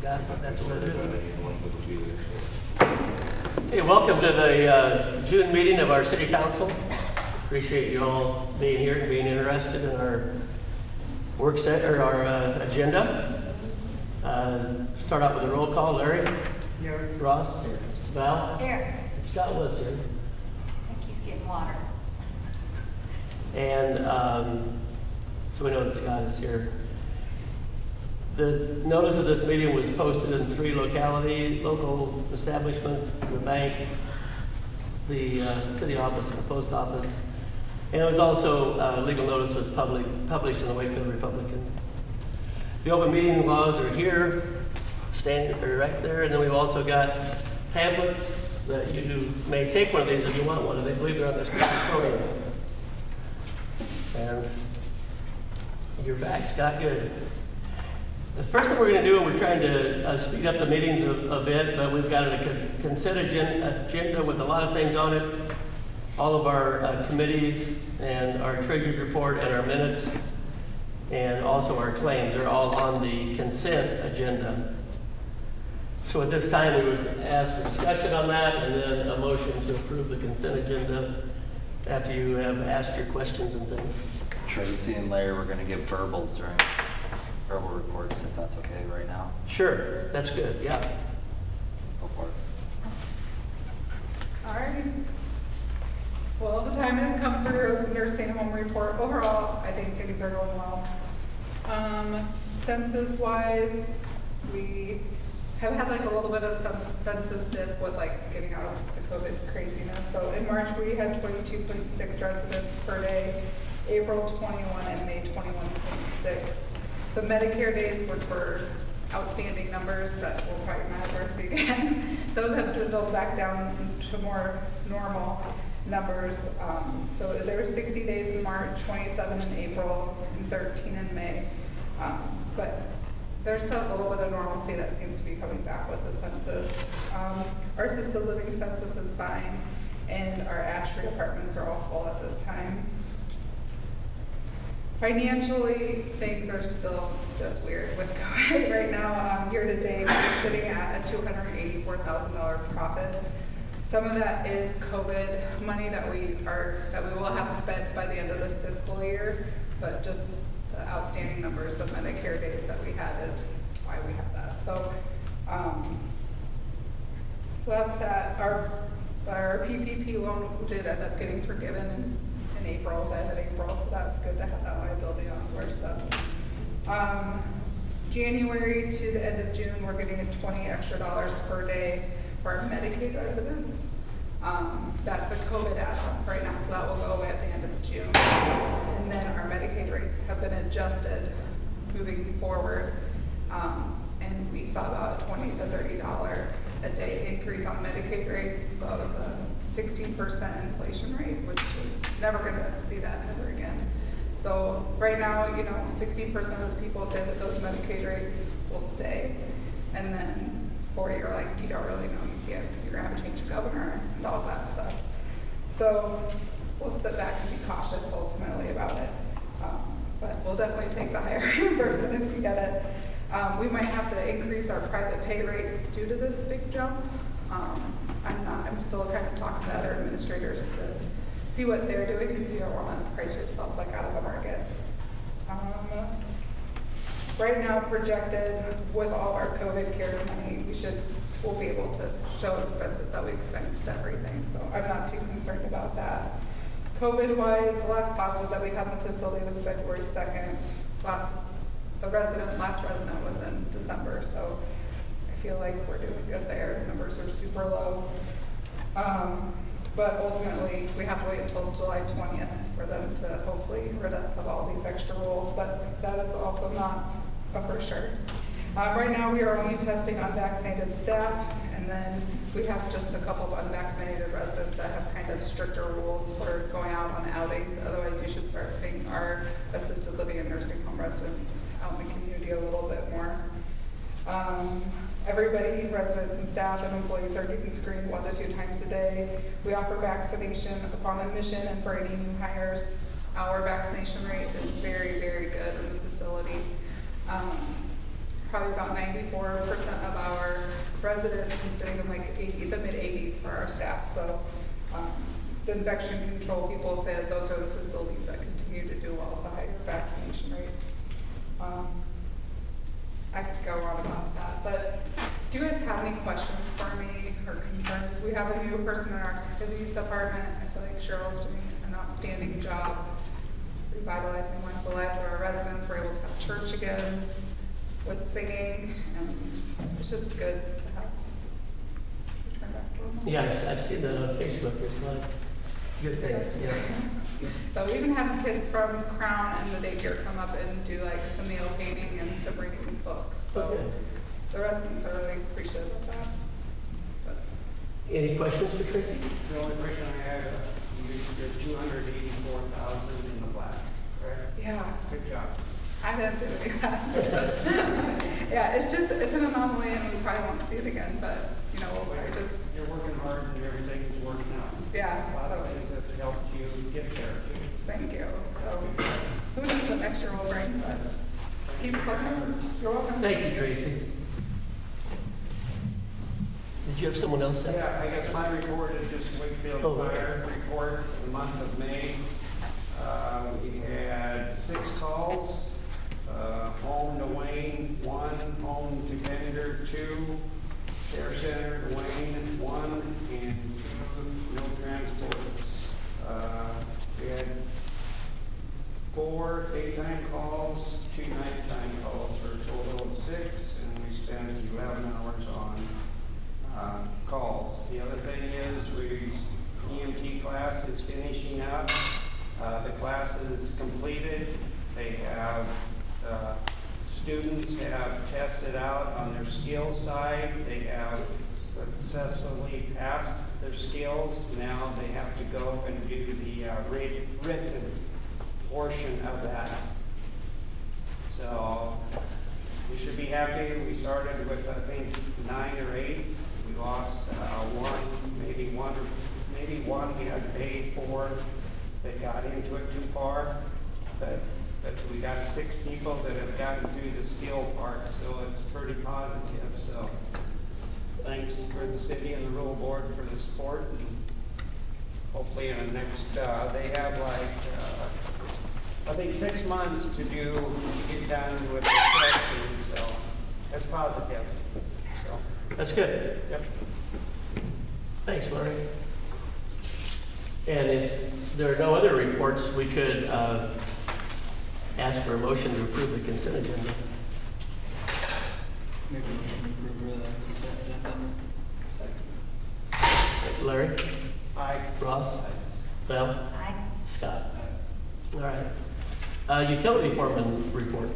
That's what it is. Okay, welcome to the June meeting of our City Council. Appreciate you all being here and being interested in our work set or our agenda. Start out with a roll call. Larry? Here. Ross? Here. Val? Here. Scott was here. I think he's getting water. And so we know that Scott is here. The notice of this meeting was posted in 3 local establishments, the bank, the city office, and the post office. And it was also, legal notice was published in the Wakefield Republican. The open meeting laws are here, standing right there, and then we've also got pamphlets that you may take one of these if you want one, and they believe they're on this podium. And you're back, Scott, good. The first thing we're going to do, and we're trying to speed up the meetings a bit, but we've got a consent agenda with a lot of things on it. All of our committees and our treasurer's report and our minutes and also our claims are all on the consent agenda. So at this time, we would ask for discussion on that and then a motion to approve the consent agenda after you have asked your questions and things. Tracy and Larry, we're going to give verbals during verbal reports, if that's okay right now. Sure, that's good, yeah. Go for it. All right. Well, the time has come for nursing home report. Overall, I think things are going well. Census-wise, we have had like a little bit of some census dip with like getting out of the COVID craziness. So in March, we had 22.6 residents per day, April 21 and May 21.6. The Medicare days, which were outstanding numbers that we'll probably not ever see again, those have dwindled back down to more normal numbers. So there were 60 days in March, 27 in April, and 13 in May. But there's still a little bit of normalcy that seems to be coming back with the census. Our assisted living census is fine, and our Ashley apartments are all full at this time. Financially, things are still just weird with COVID right now. Year to date, we're sitting at a $284,000 profit. Some of that is COVID money that we will have spent by the end of this fiscal year, but just the outstanding numbers of Medicare days that we had is why we have that. So that's that. Our PPP loan did end up getting forgiven in April, the end of April, so that's good to have that liability on our stuff. January to the end of June, we're getting a $20 extra per day for our Medicaid residents. That's a COVID add-on right now, so that will go away at the end of June. And then our Medicaid rates have been adjusted moving forward, and we saw about a $20 to $30 a day increase on Medicaid rates, so it was a 16% inflation rate, which is never going to see that ever again. So right now, 60% of the people say that those Medicaid rates will stay, and then 40 are like, you don't really know, you're going to have to change the governor and all that stuff. So we'll sit back and be cautious ultimately about it, but we'll definitely take the higher reimbursement if we get it. We might have to increase our private pay rates due to this big jump. I'm still kind of talking to other administrators to see what they're doing because you don't want to price yourself like out of the market. Right now, projected with all of our COVID cares money, we'll be able to show expenses that we expensed everything. So I'm not too concerned about that. COVID-wise, the last positive that we had in the facility was February 2nd. Last resident was in December, so I feel like we're doing good there. The numbers are super low. But ultimately, we have to wait until July 20th for them to hopefully rid us of all these extra rules, but that is also not a for sure. Right now, we are only testing unvaccinated staff, and then we have just a couple of unvaccinated residents that have kind of stricter rules for going out on outings. Otherwise, you should start seeing our assisted living and nursing home residents out in the community a little bit more. Everybody, residents and staff and employees are getting screened 1 to 2 times a day. We offer vaccination upon admission and for any new hires. Our vaccination rate is very, very good in the facility. probably about 94% of our residents and sitting in like the mid-80s for our staff. So the infection control people say that those are the facilities that continue to do well with the higher vaccination rates. I could go on about that, but do you guys have any questions for me or concerns? We have a new person in our activities department. I feel like Cheryl's doing an outstanding job revitalizing one of the lives of our residents. We're able to have church again with singing, and it's just good to have return back to normal. Yeah, I've seen that on Facebook. It's like good things, yeah. So we even have kids from Crown and the daycare come up and do like some nail painting and some reading books. So Okay. the residents are really appreciative of that. But Any questions for Tracy? The only question I had, you're 284,000 in the black, correct? yeah, Good job. I didn't do any of that. Yeah, it's an anomaly and we probably won't see it again, but you know, You're working hard and everything is working out. yeah, A lot of so things that helped you get there. thank you. So who knows what next year will bring, but keep looking. You're welcome. Thank you, Tracy. Did you have someone else say? Yeah, I guess my report is just Wakefield Oh. Fire report for the month of May. We had 6 calls, home to Wayne, 1, home to Bender, 2, Care Center to Wayne, 1, and 2 no transports. We had 4 daytime calls, 2 nighttime calls for a total of 6, and we spent 11 hours on calls. The other thing is EMT class is finishing up. The class is completed. They have, students have tested out on their skills side. They have successfully passed their skills. Now they have to go and do the written portion of that. So we should be happy. We started with, I think, 9 or 8. We lost maybe one we had to pay for that got into it too far. But we got 6 people that have gotten through the skill part, so it's pretty positive. So thanks for the city and the rural board for the support. And hopefully in the next, they have I think 6 months to get done with the testing, so that's positive. So, That's good. yep. Thanks, Larry. And if there are no other reports, we could ask for a motion to approve the consent agenda. Make a motion to approve the consent agenda. Larry? Aye. Ross? Val? Aye. Scott? All right. Utility foreman report.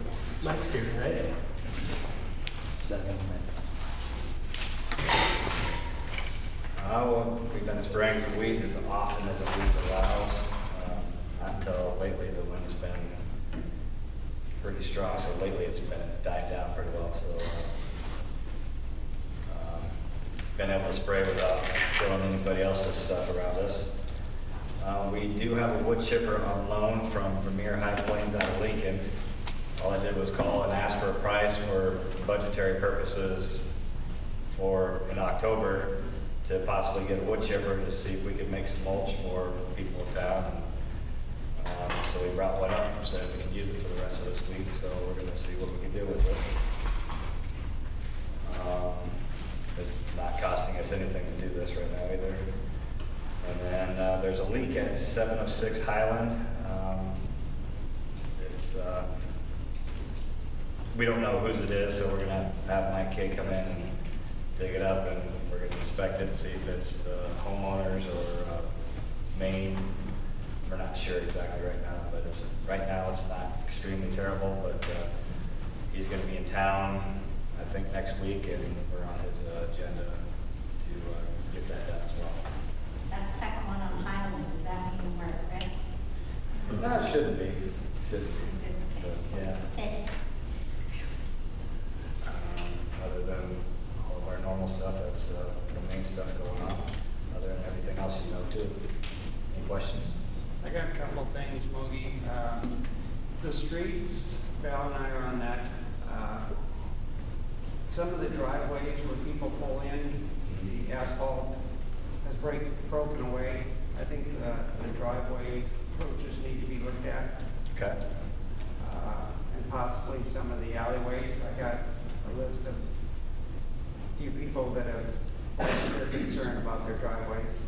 Mike's here, right? 7 minutes. Well, we've been spraying for weeds as often as a weed allows. Until lately, the wind's been pretty strong, so lately it's been died down pretty well. So, been able to spray without killing anybody else's stuff around us. We do have a wood chipper on loan from Vermeer High Plains out of Lincoln. All I did was call and ask for a price for budgetary purposes in October to possibly get a wood chipper to see if we could make some mulch for people in town. So we brought one up and said we can use it for the rest of this week, so we're going to see what we can do with it. It's not costing us anything to do this right now either. And then there's a leak at 706 Highland. We don't know whose it is, so we're going to have Mike K come in and dig it up, and we're going to inspect it and see if it's the homeowners or main. We're not sure exactly right now, but right now it's not extremely terrible, but he's going to be in town, I think, next week, and we're on his agenda to get that done as well. That second one on Highland, does that mean we're at risk? No, it shouldn't be. Shouldn't be. It's just okay. But, yeah. Okay. Other than all of our normal stuff, that's the main stuff going on. Other than everything else you know too. Any questions? I got a couple of things, Mogi. The streets, Val and I are on that some of the driveways where people pull in, the asphalt has broken away. I think the driveway approaches need to be looked at, Okay. and possibly some of the alleyways. I got a list of few people that have voiced their concern about their driveways.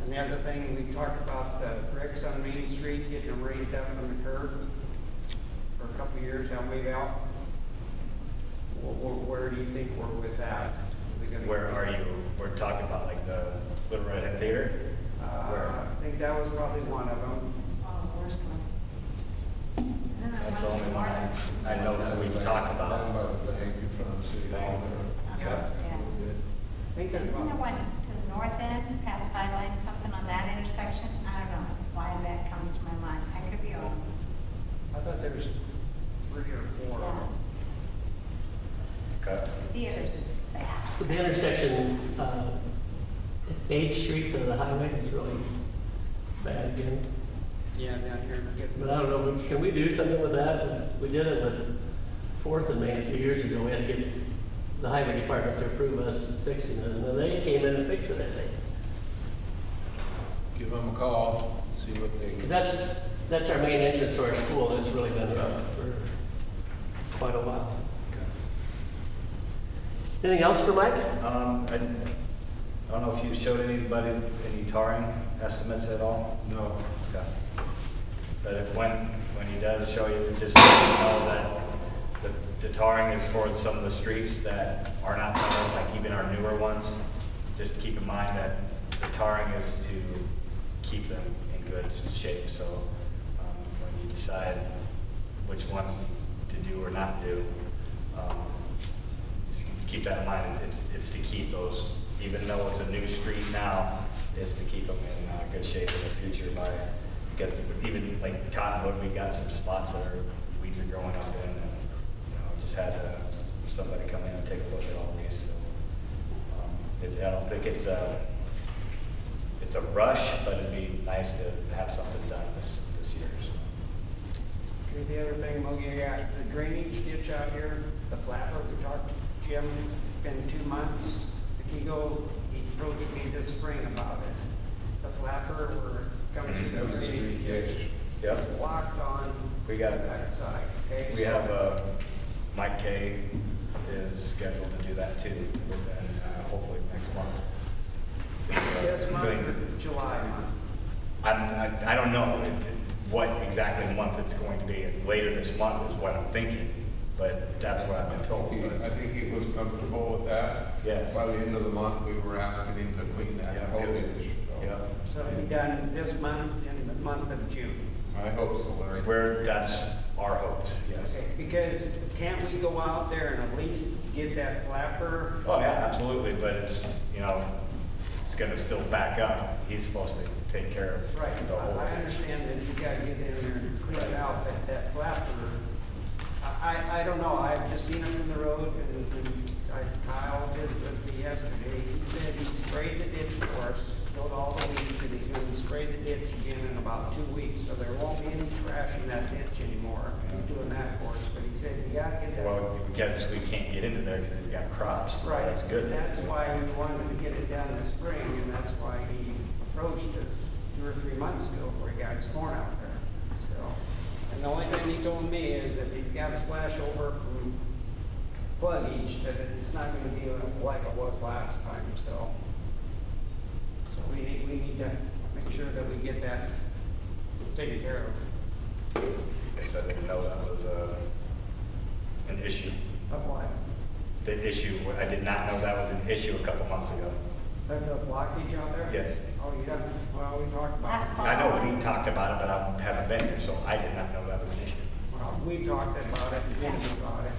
And the other thing, we talked about the bricks on Main Street, getting them raised up from the curb for a couple of years, haven't we, Val? Where do you think we're with that? Where are you? We're talking about like the Little Red Head Theater? Where? I think that was probably one of them. It's one of the worst ones. And then That's the only one I know that we've talked about. Down by the bank in front of the city hall there. Okay. Yeah. I think there's Isn't there one. one to the north end, past sideline, something on that intersection? I don't know why that comes to my mind. I could be wrong. I thought there was 3 or 4 of Yeah. them. Okay. Theaters is bad. The intersection, 8th Street to the highway is really bad again. Yeah, down here. But I don't know, can we do something with that? We did it with 4th and Main a few years ago. We had to get the highway department to approve us fixing it, and then they came in and fixed it, I think. Give them a call, see what they. Because that's our main entrance to our school. It's really been rough for quite a while. Anything else for Mike? I don't know if you showed anybody any tarring estimates at all? No. Okay. But if when he does show you, just so you know that the tarring is for some of the streets that are not tarred, like even our newer ones. Just keep in mind that the tarring is to keep them in good shape. So when you decide which ones to do or not do, just keep that in mind. It's to keep those, even though it's a new street now, is to keep them in good shape in the future by, because even like Cottonwood, we got some spots that are, weeds are growing up in, and, just had somebody come in and take a look at all these. So, I don't think it's a rush, but it'd be nice to have something done this year. So. Okay, the other thing, Mogi, I got the drainage ditch out here, the flapper, we talked to Jim, it's been 2 months. The Kego, he approached me this spring about it. The flapper, where it comes to the drainage ditch. Yep. It's blocked on We got- the backside, okay? We have Mike Kay is scheduled to do that too, within hopefully next month. This month Doing- or July month? I don't know what exactly month it's going to be. Later this month is what I'm thinking, but that's what I've been told. I think he was comfortable with that. Yes. By the end of the month, we were asking him to clean that Yeah, foliage. Yeah. So it'll be done this month in the month of June. I hope so, Larry. That's our hopes, yes. Okay, because can't we go out there and at least get that flapper? Oh, yeah, absolutely, but it's, it's gonna still back up. He's supposed to take care of Right, the whole. I understand that you gotta get in there and clean out that flapper. I don't know, I've just seen it from the road, and Kyle visited with me yesterday. He said he sprayed the ditch for us, killed all the weeds, and he's gonna spray the ditch again in about 2 weeks, so there won't be any trash in that ditch anymore. He's doing that for us, but he said, you gotta get that. Well, because we can't get into there because he's got crops. Right. That's good. That's why we wanted to get it done this spring, and that's why he approached us 2 or 3 months ago before he got his corn out there. So, and the only thing he told me is that he's got a splash over from pluggage, that it's not gonna be like it was last time, so. So we need to make sure that we get that taken care of. They said they didn't know that was an issue. Of what? The issue, I did not know that was an issue a couple months ago. That's a blockage out there? Yes. Oh, you don't, well, we talked about Last it. fall. I know we talked about it, but I haven't been here, so I did not know that was an issue. Well, we talked about it, and Jim about it.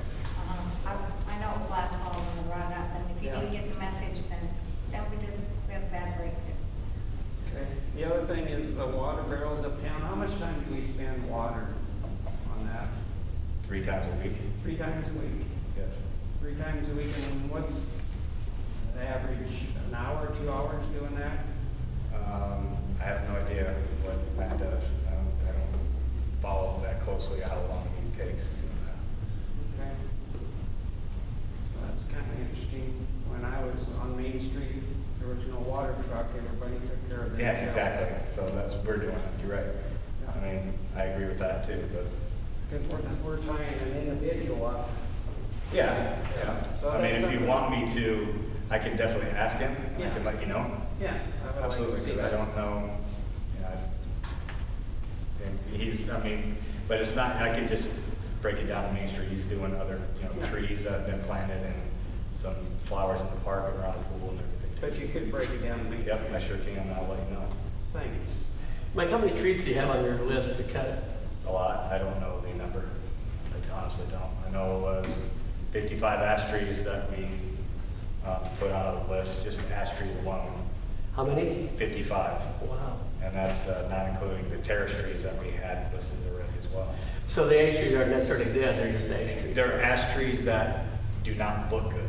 I know it was last fall when we brought it up, and if you Yeah. didn't get the message, then we have a bad break there. Okay. The other thing is the water barrels uptown. How much time do we spend water on that? 3 times a week. 3 times a week? Yes. 3 times a week, and what's the average, an hour, 2 hours doing that? I have no idea what Matt does. I don't follow that closely, how long he takes doing that. Okay. everybody took care of Yeah, themselves. exactly. So that's what we're doing. You're right. I mean, I agree with that too, but Because we're tying an individual up. yeah, yeah. So I mean, that's if you something- want me to, I can definitely ask him and I Yeah. can let you know. Yeah. I would like to Absolutely, see because I that. don't know, you know, and I mean, but it's not, I can just break it down to Main Street. He's doing other, Yeah. trees that have been planted and some flowers in the park and around the pool and everything. But you could break it down to me. Yep, I sure can, and I'll let you know. Thanks. Mike, how many trees do you have on your list to cut? A lot, I don't know the number, I honestly don't. I know it was 55 ash trees that we put on the list, just ash trees alone, How many? 55. Wow. And that's not including the terrace trees that we had listed already as well. So the ash trees aren't necessarily dead, they're just ash trees. They're ash trees that do not look good.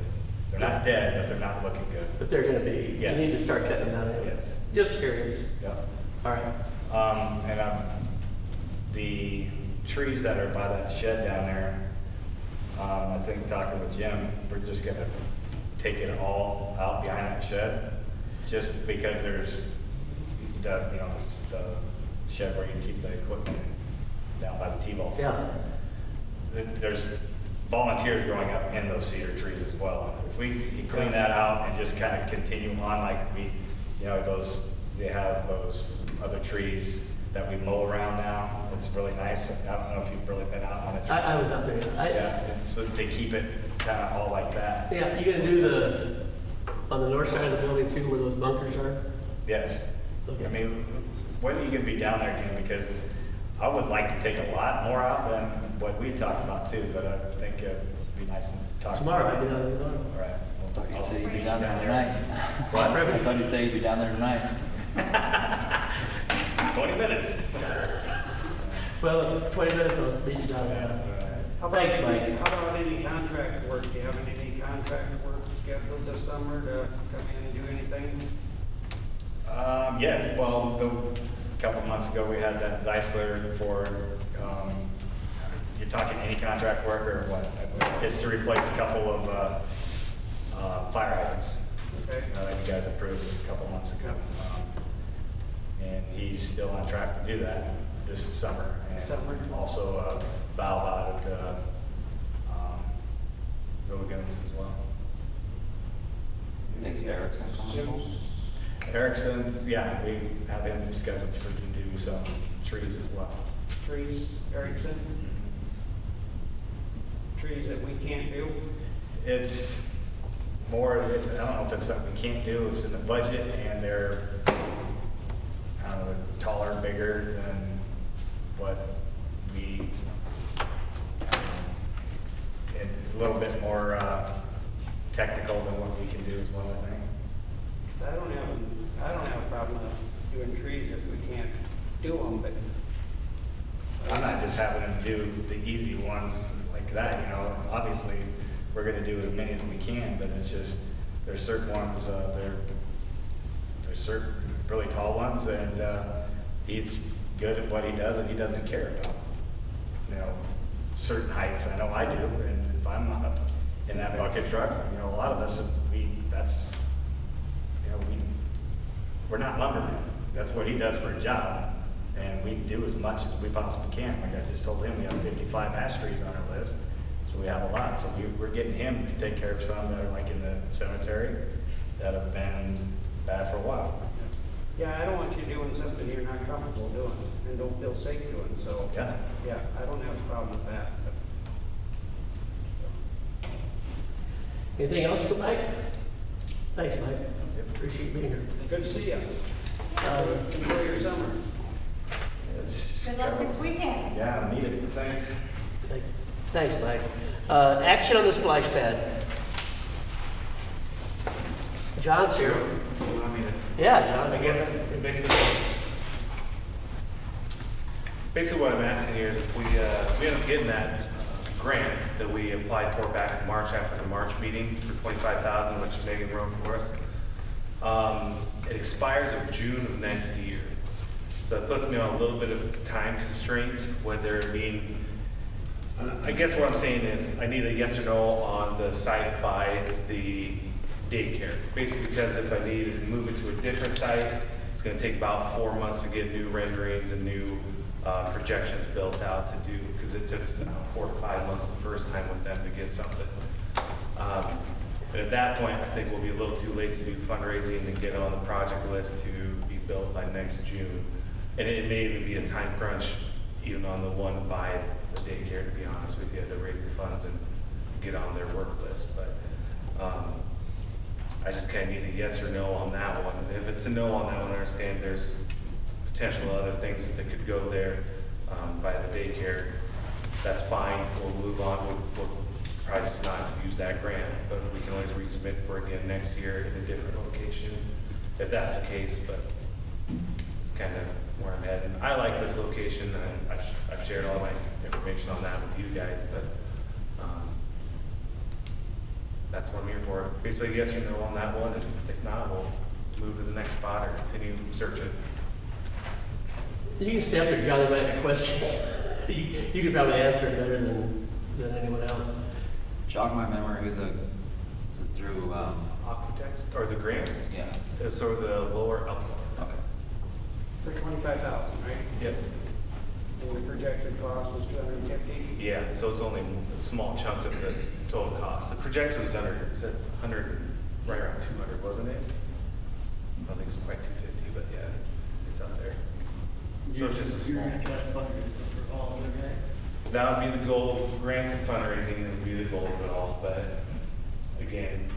They're not dead, but they're not looking good. But they're gonna be, you Yes. need to start cutting them down anyways. Yes. Just curious. Yep. All right. The trees that are by that shed down there, I think talking with Jim, we're just gonna take it all out behind that shed, just because there's the, the shed where you keep the equipment down by the T-ball. Yeah. There's volunteers growing up in those cedar trees as well. If we can clean that out and just kind of continue on like we, they have those other trees that we mow around now. It's really nice. I don't know if you've really been out on the tree. I was out there. Yeah, so they keep it kind of all like that. Yeah, you gonna do on the north side of the building too, where those bunkers are? Yes. Okay. I mean, when are you gonna be down there again? Because I would like to take a lot more out than what we talked about too, but I think it'd be nice to talk. Tomorrow, about I'll it. be down there tomorrow. All right. I thought you'd I'll say you'd be meet down you there tonight. What? I thought you'd say you'd be down there tonight. 20 minutes. Well, 20 minutes, I'll meet you down there. Thanks, Mike. How about any contract work? Do you have any contract work scheduled this summer to come in and do anything? Yes, well, a couple months ago, we had that Zeisler for, you're talking any contract work or what? It's to replace a couple of fire hydrants Okay. that you guys approved a couple months ago. And he's still on track to do that this summer. And Summer. also a valve out at Gilligan's as well. Thanks, Erickson. Erickson, yeah, we have him scheduled to do some trees as well. Trees, Erickson? Trees that we can't do? It's more, I don't know if it's something we can't do, it's in the budget, and they're, I don't know, taller, bigger than what we, and a little bit more technical than what we can do as well, I think. I don't have a problem with us doing trees if we can't do them, but I'm not just having them do the easy ones like that, obviously, we're gonna do as many as we can, but it's just, there's certain ones, there's certain really tall ones, and he's good at what he does, and he doesn't care about, certain heights. I know I do, and if I'm not in that bucket truck, a lot of us, we're not lumbermen. That's what he does for a job, and we do as much as we possibly can. Like I just told him, we have 55 ash trees on our list, so we have a lot. So we're getting him to take care of some that are like in the cemetery that have been bad for a while. yeah, I don't want you doing something you're not comfortable doing and don't feel safe doing, so. Yeah. Yeah, I don't have a problem with that. Anything else for Mike? Thanks, Mike. Appreciate being here. Good to see you. Enjoy your summer. Good luck this weekend. Yeah, I need it. Thanks. Thanks, Mike. Action on the splash pad. John's here. Yeah, John. I guess basically what I'm asking here is if we end up getting that grant that we applied for back in March after the March meeting for $25,000, which is making room for us. It expires in June of next year. So it puts me on a little bit of time constraint, whether it being, I guess what I'm saying is I need a yes or no on the site by the daycare. Basically because if I needed to move it to a different site, it's gonna take about 4 months to get new renderings and new projections built out to do, because it took us 4 to 5 months the first time with them to get something. But at that point, I think we'll be a little too late to do fundraising and get on the project list to be built by next June. And it may even be a time crunch, even on the one to buy the daycare, to be honest with you, to raise the funds and get on their work list. But I just kind of need a yes or no on that one. And if it's a no on that one, I understand there's potential other things that could go there by the daycare. That's fine. We'll move on. We'll probably just not use that grant, but we can always resubmit for it again next year in a different location, if that's the case. But it's kind of where I'm heading. I like this location, and I've shared all my information on that with you guys, but that's what I'm here for. Basically, yes or no on that one, and if not, we'll move to the next spot or continue searching. You can stay up there, John, there might be questions. You could probably answer it better than anyone else. Jog my memory who is it through, Aquatex, or the grant? yeah, It's sort of the lower Elkhorn. okay. For 25,000, right? Yep. And the projected cost was 250. Yeah, so it's only a small chunk of the total cost. The projected was under, it's at 100, right around 200, wasn't it? I don't think it's quite 250, but yeah, it's up there. So it's just a small. That would be the goal. Grants and fundraising would be the goal of it all. But again,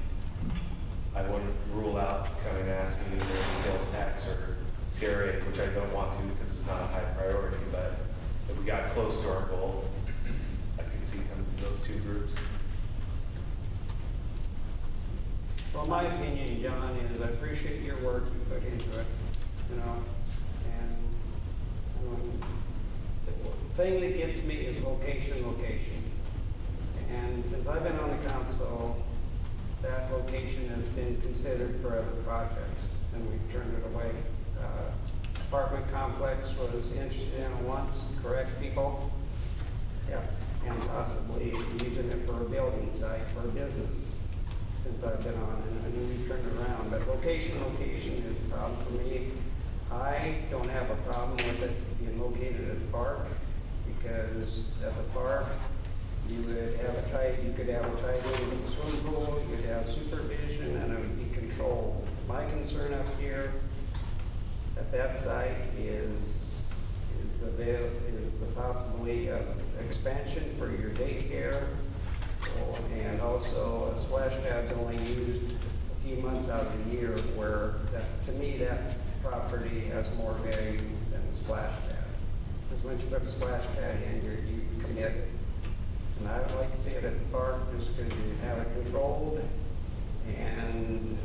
I wouldn't rule out coming and asking either sales tax or CRA, which I don't want to because it's not a high priority. But if we got close to our goal, I could see coming to those two groups. Well, my opinion, John, is I appreciate your work you put into it, you know, and the thing that gets me is location. And since I've been on the council, that location has been considered for other projects, and we've turned it away. Apartment complex was interested in it once, correct, people? Yeah, and possibly using it for a building site, for a business, since I've been on, and I know we've turned it around, but location is a problem for me. I don't have a problem with it being located at the park, because at the park, you could have a tight end with the swimming pool, you could have supervision, and it would be controlled. My concern up here at that site is the possibility of expansion for your daycare, and also a splash pad's only used a few months out of the year, where to me that property has more value than a splash pad. Because once you put a splash pad in, you commit it. And I would like to see it at the park just because you have it controlled. And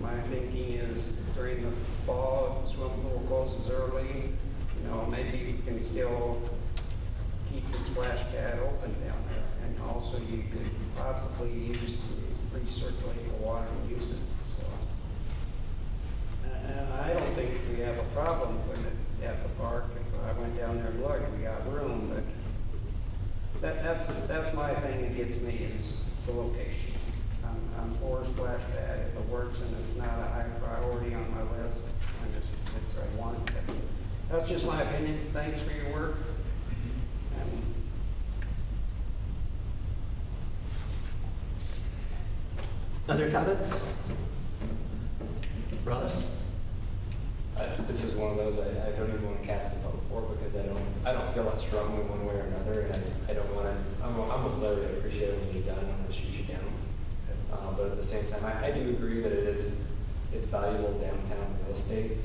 my thinking is during the fall, if the swimming pool closes early, maybe you can still keep the splash pad open down there. And also you could possibly recirculate the water and use it. So, and I don't think we have a problem with it at the park. If I went down there and looked, we got room, but that's my thing that gets me is the location. I'm for a splash pad if it works and it's not a high priority on my list, and it's a want. That's just my opinion. Thanks for your work. And Other comments? Ross? This is one of those I don't even want to cast a vote for, because I don't feel that strongly one way or another, and I don't want to. I'm with Larry. I appreciate everything you've done. I'm going to shoot you down, but at the same time, I do agree that it's valuable downtown real estate.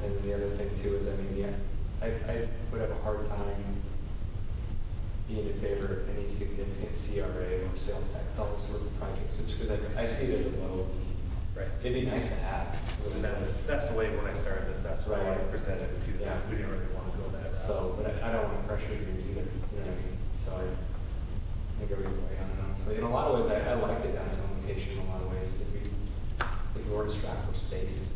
And the other thing too is, I would have a hard time being in favor of any significant CRA or sales tax dollars worth of projects, just because I see it as a low. Right. It'd be nice to have. And that's the way when I started this, that's why I Right. presented it to them. Yeah. We didn't really want to go that route. So, but I don't want to pressure dreams either, you know what I mean? So I think I would way on it, honestly. In a lot of ways, I like the downtown location in a lot of ways, if we were to strive for space,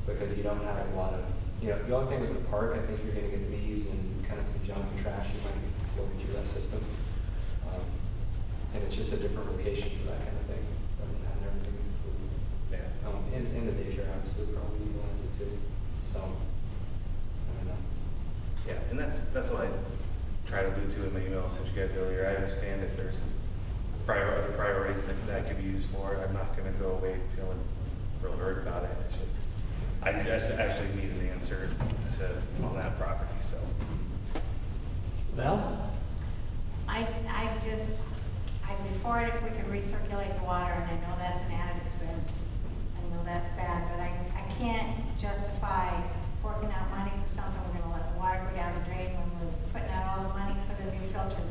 because you don't have a lot of, the only thing with the park, I think you're going to get leaves and kind of some junk and trash, you might be floating through that system. And it's just a different location for that kind of thing, rather than having everything. Yeah. And the daycare obviously would probably utilize it too, so, I don't know. Yeah, and that's what I tried to allude to in my email I sent you guys earlier. I understand if there's other priorities that could be used for. I'm not gonna go away feeling real hurt about it. It's just, I just actually need an answer on that property, so. Val? Before if we could recirculate the water, and I know that's an added expense. I know that's bad, but I can't justify forking out money for something we're gonna let the water go down the drain when we're putting out all the money for the new filter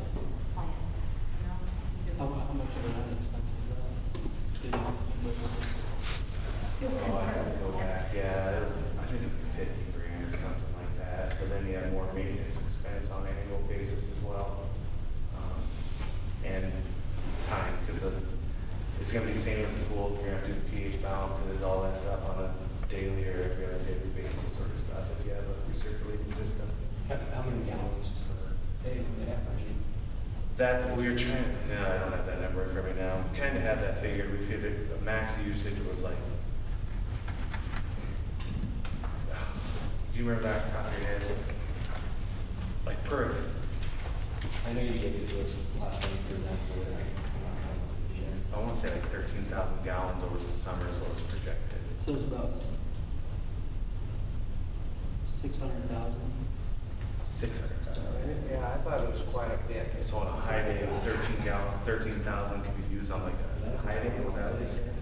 plant. You know, just, How much of an expense is that? it was Oh, I have to go considerable. back. Yeah, it was, I think it's like 50 grand or something like that, but then you have more maintenance expense on an annual basis as well. And time, because it's gonna be the same as the pool, you're gonna have to do the pH balances, all that stuff on a daily or every other daily basis sort of stuff if you have a recirculating system. How many gallons per day would they have, Reggie? That's what we were trying, no, I don't have that number for me now. Kind of had that figured, we figured the max usage was like, do you remember that off the top of your head? Like per, I know you gave it to us last time you presented it, right? I want to say like 13,000 gallons over the summer is what was projected. So it's about 600,000. 600,000. Yeah, I thought it was quite a bit. So on a high day, 13,000 can be used on like a high day, was that what they said?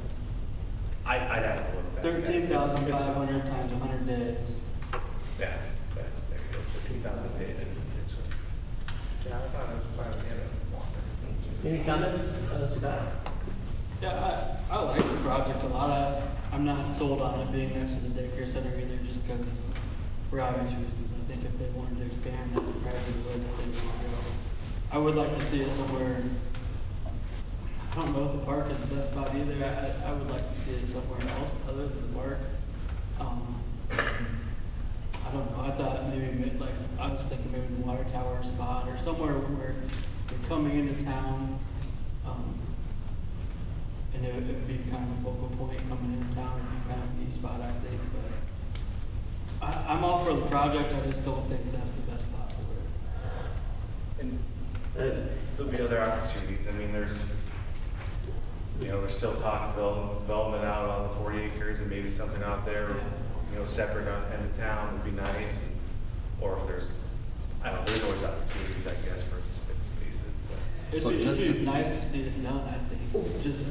I'd have to look back. 13,500 times 100 days. Yeah, that's, there you go, 13,000 a day. Yeah, I thought it was quite a bit of water. Any comments, Scott? Yeah, I like the project a lot. I'm not sold on it being next to the daycare center either, just because, for obvious reasons. I think if they wanted to expand it, probably would. If they wanted to go. I would like to see it somewhere. I don't know if the park is the best spot either. I would like to see it somewhere else other than the park. I don't know. I thought maybe like I was thinking maybe the water tower spot or somewhere where it's you're coming into town. And it would be kind of a focal point coming into town. It'd be kind of a neat spot, I think. But I'm all for the project. I just don't think that's the best spot for it. And there'll be other opportunities. I mean, there's still talk development out on the 40 acres and maybe something out there, separate on end of town would be nice. Or if there's there's always opportunities, I guess, for spaces. But. It'd be nice to see it done, I think. Just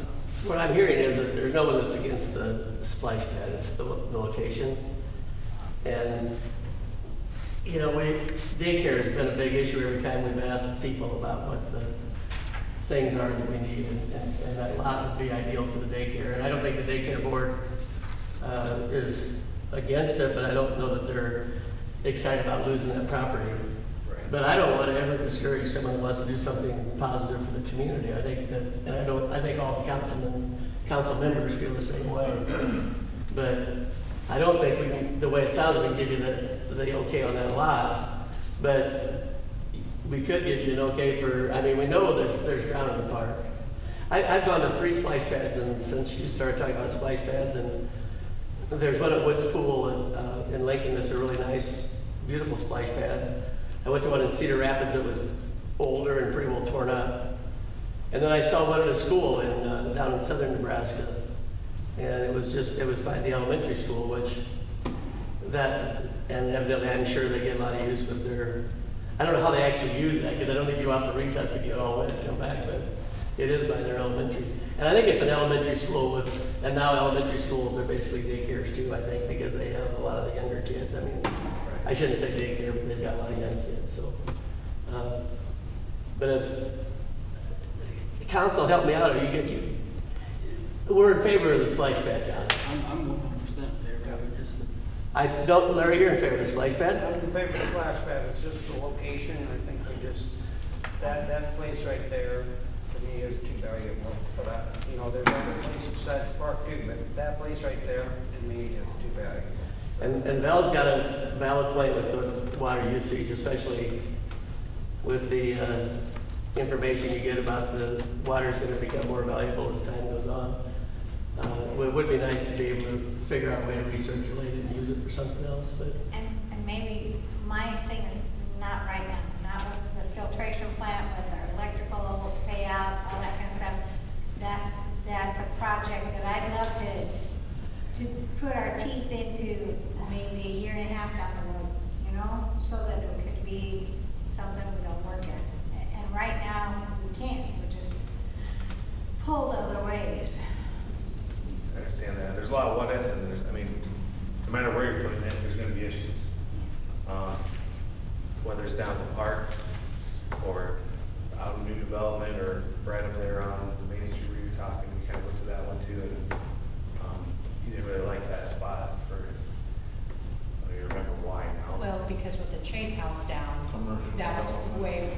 What I'm hearing is that there's no one that's against the splash pad, it's the location. And, daycare has been a big issue every time we've asked people about what the things are that we need, and that lot would be ideal for the daycare. And I don't think the daycare board is against it, but I don't know that they're excited about losing that property. Right. But I don't want to ever discourage someone who wants to do something positive for the community. I think that, and I think all the council members feel the same way. But I don't think we can, the way it sounded, we can give you the okay on that lot. But we could give you an okay for, we know there's ground in the park. I've gone to 3 splash pads, and since you started talking about splash pads, and there's one at Woods Pool in Lincoln that's a really nice, beautiful splash pad. I went to one in Cedar Rapids that was older and pretty well torn up. And then I saw one at a school down in southern Nebraska. And it was by the elementary school, and evidently I'm sure they get a lot of use with I don't know how they actually use that, because I don't think you out to recess to get all wet and come back, but it is by their elementaries. And I think it's an elementary school and now elementary schools are basically daycares too, I think, because they have a lot of the younger kids. I shouldn't say daycare, but they've got a lot of young kids, so. But if the council help me out, we're in favor of the splash pad, John. I'm 100% in favor of it. Larry, you're in favor of the splash pad? I'm in favor of the splash pad, it's just the location, I think that place right there, to me, is too valuable for that. There's other places besides the park too, but that place right there, to me, is too valuable. And Val's got a valid point with the water usage, especially with the information you get about the water's gonna become more valuable as time goes on. It would be nice to be able to figure out a way to recirculate it and use it for something else, but And maybe my thing is not right now, not with the filtration plant, with our electrical payout, all that kind of stuff. That's a project that I'd love to put our teeth into maybe a year and a half down the road, you know, so that it could be something we don't work at. And right now, we can't, we're just pulled other ways. I understand that. There's a lot of what ifs, and there's, I mean, no matter where you're putting it, there's gonna be issues. Whether it's down at the park, or out in new development, or right up there on the Main Street where you're talking, we kind of looked at that one too, and, you didn't really like that spot for, I don't even remember why now. Well, because with the Chase House down, Commercial that's development.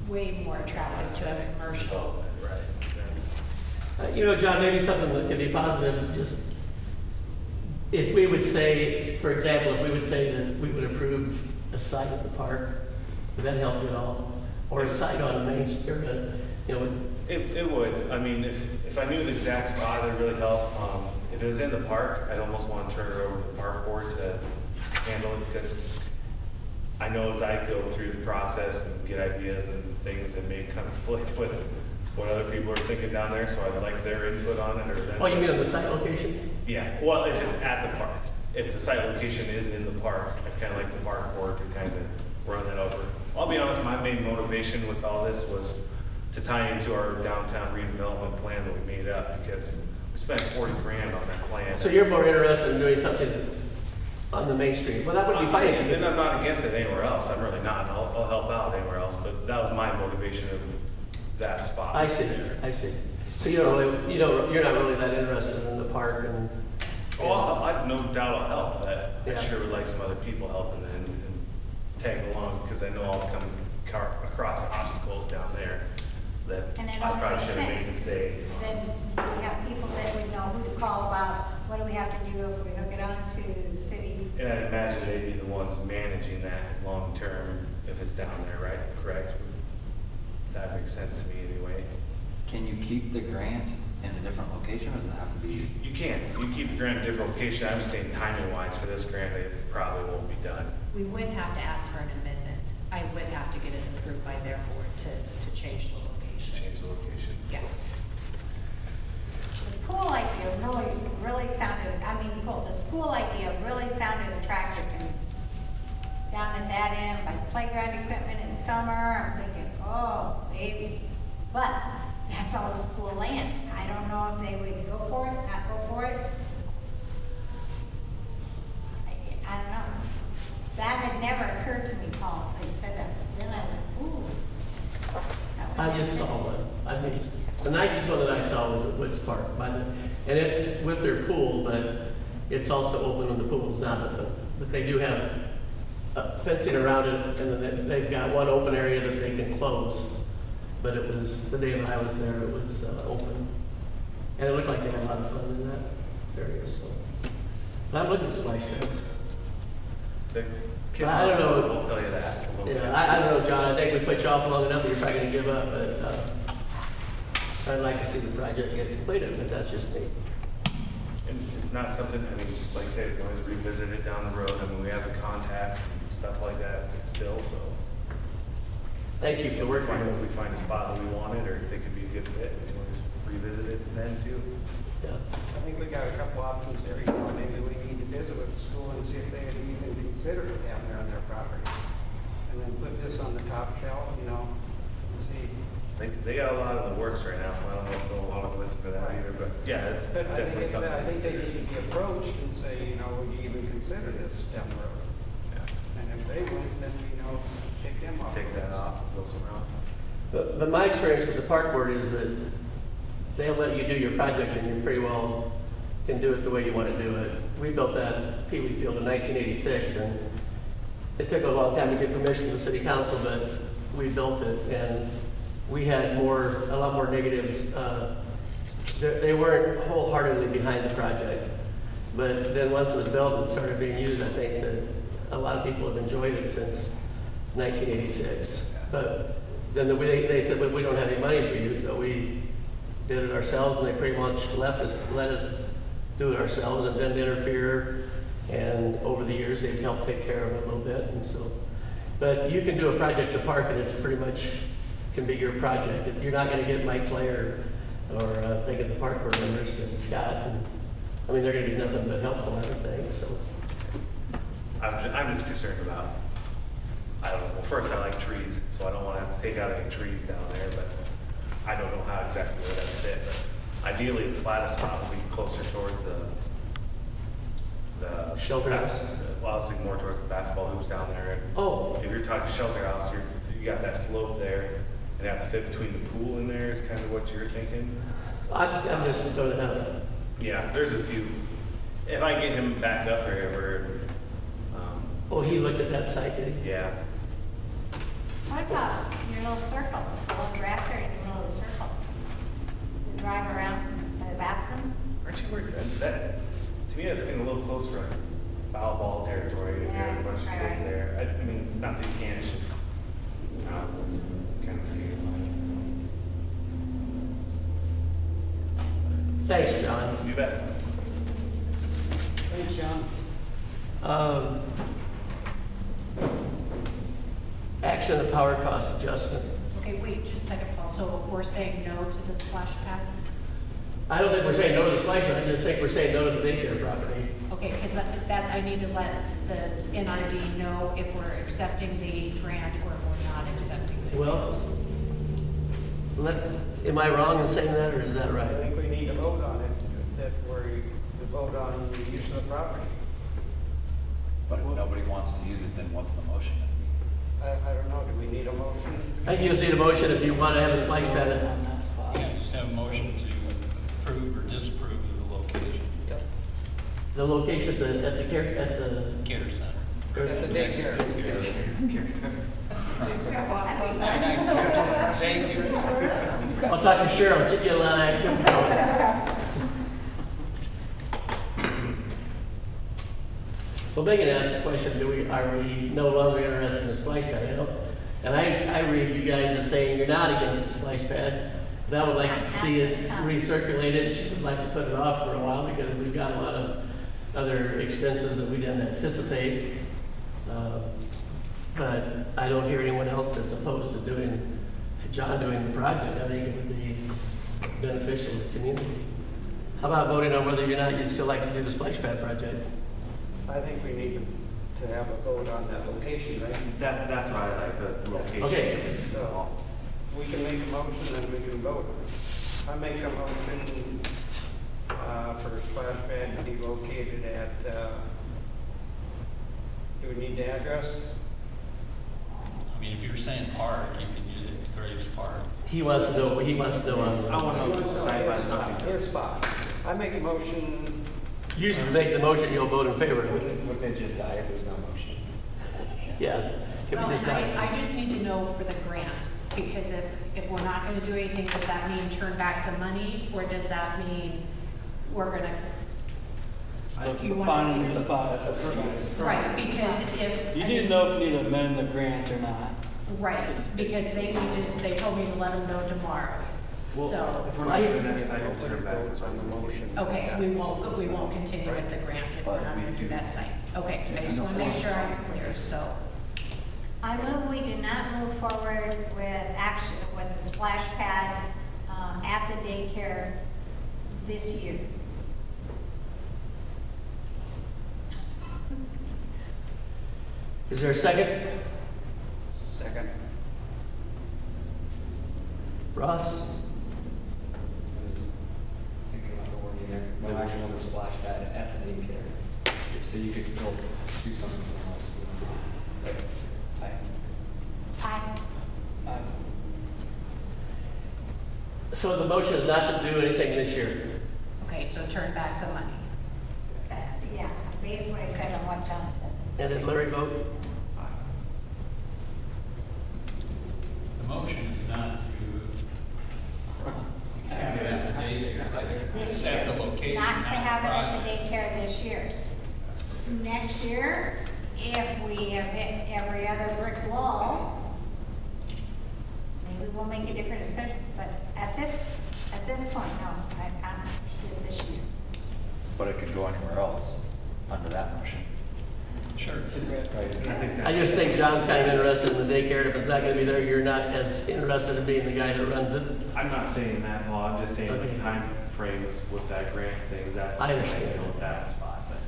way more attractive to a commercial. Right. you know, John, maybe something that could be positive, just if we would say, for example, if we would say that we would approve a site at the park, would that help you at all? Or a site on Main Street, you know, It would. I mean, if I knew the exact spot, it'd really help. If it was in the park, I'd almost want to turn it over to the park board to handle it, because I know as I go through the process and get ideas and things, it may conflict with what other people are thinking down there, so I'd like their input on it, or then. oh, you mean on the site location? Yeah, well, if it's at the park. If the site location is in the park, I kind of like the park board to kind of run that over. I'll be honest, my main motivation with all this was to tie into our downtown redevelopment plan that we made up, because we spent 40 grand on that plan. So you're more interested in doing something on the Main Street? Well, that would be fine. if you Then could- I'm not against it anywhere else, I'm really not, I'll help out anywhere else, but that was my motivation of that spot. I see, I see. So you don't really, you're not really that interested in the park and. Well, I've no doubt I'll help, but Yeah. I sure would like some other people helping and tag along, because I know I'll come across obstacles down there that And it I only probably makes should have made sense. mistake. Then we have people that would know who to call about, what do we have to do if we hook it on to the city? And I imagine they'd be the ones managing that long-term if it's down there, right? Correct? That makes sense to me anyway. Can you keep the grant in a different location, or does it have to be? You can, you keep the grant in a different location. I'm just saying timing-wise for this grant, it probably won't be done. We would have to ask for an amendment. I would have to get it approved by their board to change the location. Change the location. Yeah. The pool idea really sounded, the school idea really sounded attractive to me. Down at that end, by playground equipment in summer, I'm thinking, oh, baby. But that's all the school land. I don't know if they would go for it, not go for it. I don't know. That had never occurred to me, Paul, until you said that. But then I went, ooh. that would I make just saw sense. one. I mean, the nicest one that I saw was at Woods Park and it's with their pool, but it's also open when the pool's not open. But they do have fencing around it, and then they've got one open area that they can close. But it was, the day that I was there, it was open. And it looked like they had a lot of fun in that area, so. But I'm looking at splash pads. The kids I don't know. will tell you that. a little bit. Yeah, I don't know, John, I think we put you off long enough, you're probably gonna give up, but, I'd like to see the project get completed, but that's just me. And it's not something, I mean, like I said, we can always revisit it down the road. I mean, we have the contacts and stuff like that still, so. Thank you for working If with we me. find a spot that we wanted, or if they could be a good fit, we can always revisit it then too. Yeah. I think we got a couple options there, you know, maybe we need to visit with the school and see if they had even considered it down there on their property. And then put this on the top shelf, you know, and see. They got a lot in the works right now, so I don't know if they'll want to listen to that either, but yeah, it's But I definitely think, something. I to think they consider. need to be approached and say, you know, would you even consider this down the road? Yeah. And if they wouldn't, then we know, take them off. Take the that list. off and go somewhere else. But my experience with the park board is that they'll let you do your project and you pretty well can do it the way you want to do it. We built that Pee Wee Field in 1986, and it took a long time to get permission from the city council, but we built it, and we had a lot more negatives. They weren't wholeheartedly behind the project, but then once it was built and started being used, I think that a lot of people have enjoyed it since 1986. But then they said, but we don't have any money for you, so we did it ourselves, and they pretty much let us do it ourselves and didn't interfere. And over the years, they've helped take care of it a little bit, and so. But you can do a project in the park, and it's pretty much can be your project. You're not gonna get Mike Clay or thinking the park board members and Scott. And, I mean, they're gonna be nothing but helpful, I think, so. I'm just concerned about, I don't know, well, first I like trees, so I don't wanna have to take out any trees down there, but I don't know how exactly where that fit, but ideally the flattest spot would be closer towards the Shelter house? Well, I was thinking more towards the basketball hoops down there. Oh. If you're talking shelter house, you got that slope there, and have to fit between the pool in there is kind of what you're thinking. I'm just throwing it out. Yeah, there's a few, if I get him back up there ever, Oh, he looked at that site, did he? yeah. What about your little circle, the little grass area in the middle of the circle? You drive around by the bathrooms? Aren't you worried that, to me, that's getting a little close for like foul ball territory, if you have a bunch of Yeah, kids right. there. I mean, not that you can, it's just, it's kind of feel Thanks, John. like. You bet. Thanks, John. Action of power cost adjustment. Okay, wait, just a second, Paul. So we're saying no to the splash pad? I don't think we're saying no to the splash pad, I just think we're saying no to the daycare property. Okay, because that's, I need to let the NID know if we're accepting the grant or if we're not accepting the grant. Well, am I wrong in saying that, or is that I right? think we need to vote on it, that we vote on the use of the property. But if nobody wants to use it, then what's the motion? I don't know, do we need a motion? I think you just need a motion if you want to have a splash pad. On that spot. Yeah, just have a motion to approve or disapprove of the location, The location at the care, at the. care center. At the daycare. I'll talk to Cheryl, she'll get a lot of activity going. Well, Megan asked the question, are we no longer interested in the splash pad? You know? And I read you guys as saying you're not against the splash pad. That would like to see us recirculated. She would like to put it off for a while because we've got a lot of other expenses that we didn't anticipate. But I don't hear anyone else that's opposed to John doing the project. I think it would be beneficial to the community. How about voting on whether or not you'd still like to do the splash pad project? I think we need to have a vote on that location, right? That's why I like the location. Okay. So, we can make a motion and we can vote. I make a motion for a splash pad to be located at, do we need the address? I mean, if you're saying park, you can use it at Graves Park. He wants to know on I want to know side by side. His spot. I make a motion, usually to make the motion, you'll vote in favor of it. Wouldn't it just die if there's no motion? Yeah. If Well, we just and I die. just need to know for the grant, because if we're not gonna do anything, does that mean turn back the money? Or does that mean we're gonna, you want us Finding to? the spot. Right, because if. You need to know if you need to amend the grant or not. Right, because they told me to let them know tomorrow. So, If we're not doing that site, we'll turn back. on the motion. okay, we won't continue with the grant if we're not gonna do that site. Okay, I just wanna make sure I'm clear, so. I move we do not move forward with the splash pad at the daycare this year. Is there a second? Second. Ross? I'm just thinking about the wording there. No action on the splash pad at the daycare. So you could still do something somewhere else. Right. Aye. So the motion is not to do anything this year. Okay, so turn back the money. Yeah, based what I said on what John said. And did Larry vote? The motion is not to have it at the daycare, This it's at the year. location, Not to have it at the project. daycare this year. Next year, if we have hit every other brick wall, maybe we'll make a different decision, but at this point, no, I'm interested this year. But it could go anywhere else under that motion. Sure. Right. And I think I just think John's kind of interested in the daycare. If it's not gonna be there, you're not as interested in being the guy that runs it. I'm not saying that, Paul, I'm just saying Okay. like time frames with that grant things, that's. I understand. I know that spot, but.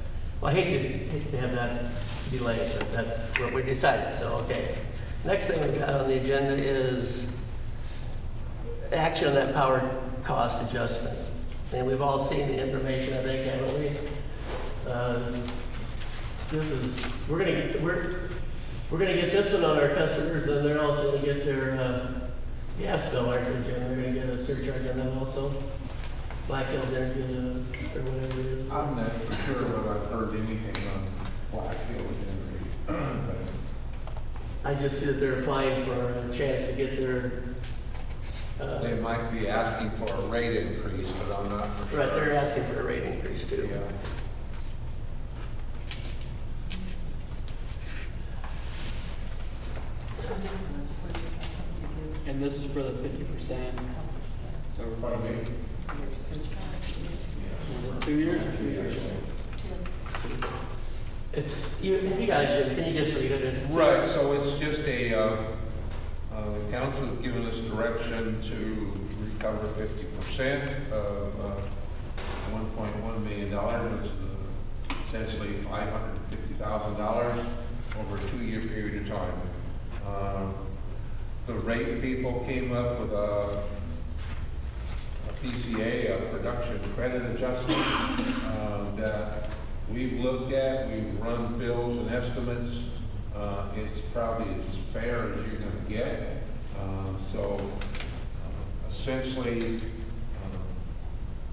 Well, I hate to have that delay, but that's what we decided, so, okay. Next thing we got on the agenda is action on that power cost adjustment. And we've all seen the information, I think, haven't we? We're gonna get this one on our customers, then they're also gonna get their gas bill, aren't they, Jim? They're gonna get a surcharge on that also. Black Hill, they're gonna, or whatever it is. I'm not for sure that I've heard anything on Wakefield Henry. I just see that they're applying for a chance to get their, They might be asking for a rate increase, but I'm not for sure. right, they're asking for a rate increase too. Yeah. And this is for the 50%. Pardon me? 2 years or 3 years? It's, you got it, Jim, can you just read it? It's Right, so it's just the council has given us direction to recover 50% of $1.1 million, which is essentially $550,000 over a 2-year period of time. The rate people came up with a PCA, a production credit adjustment, that we've looked at, we've run bills and estimates. It's probably as fair as you're gonna get. Essentially,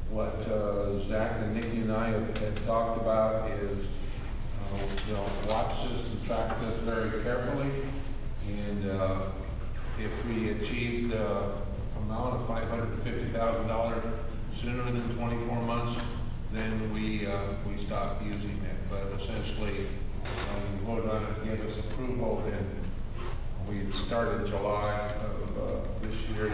what Zach and Nikki and I had talked about is, watch this and track this very carefully. And if we achieve the amount of $550,000 sooner than 24 months, then we stop using it. But essentially, we vote on it, give us approval, and we started July of this year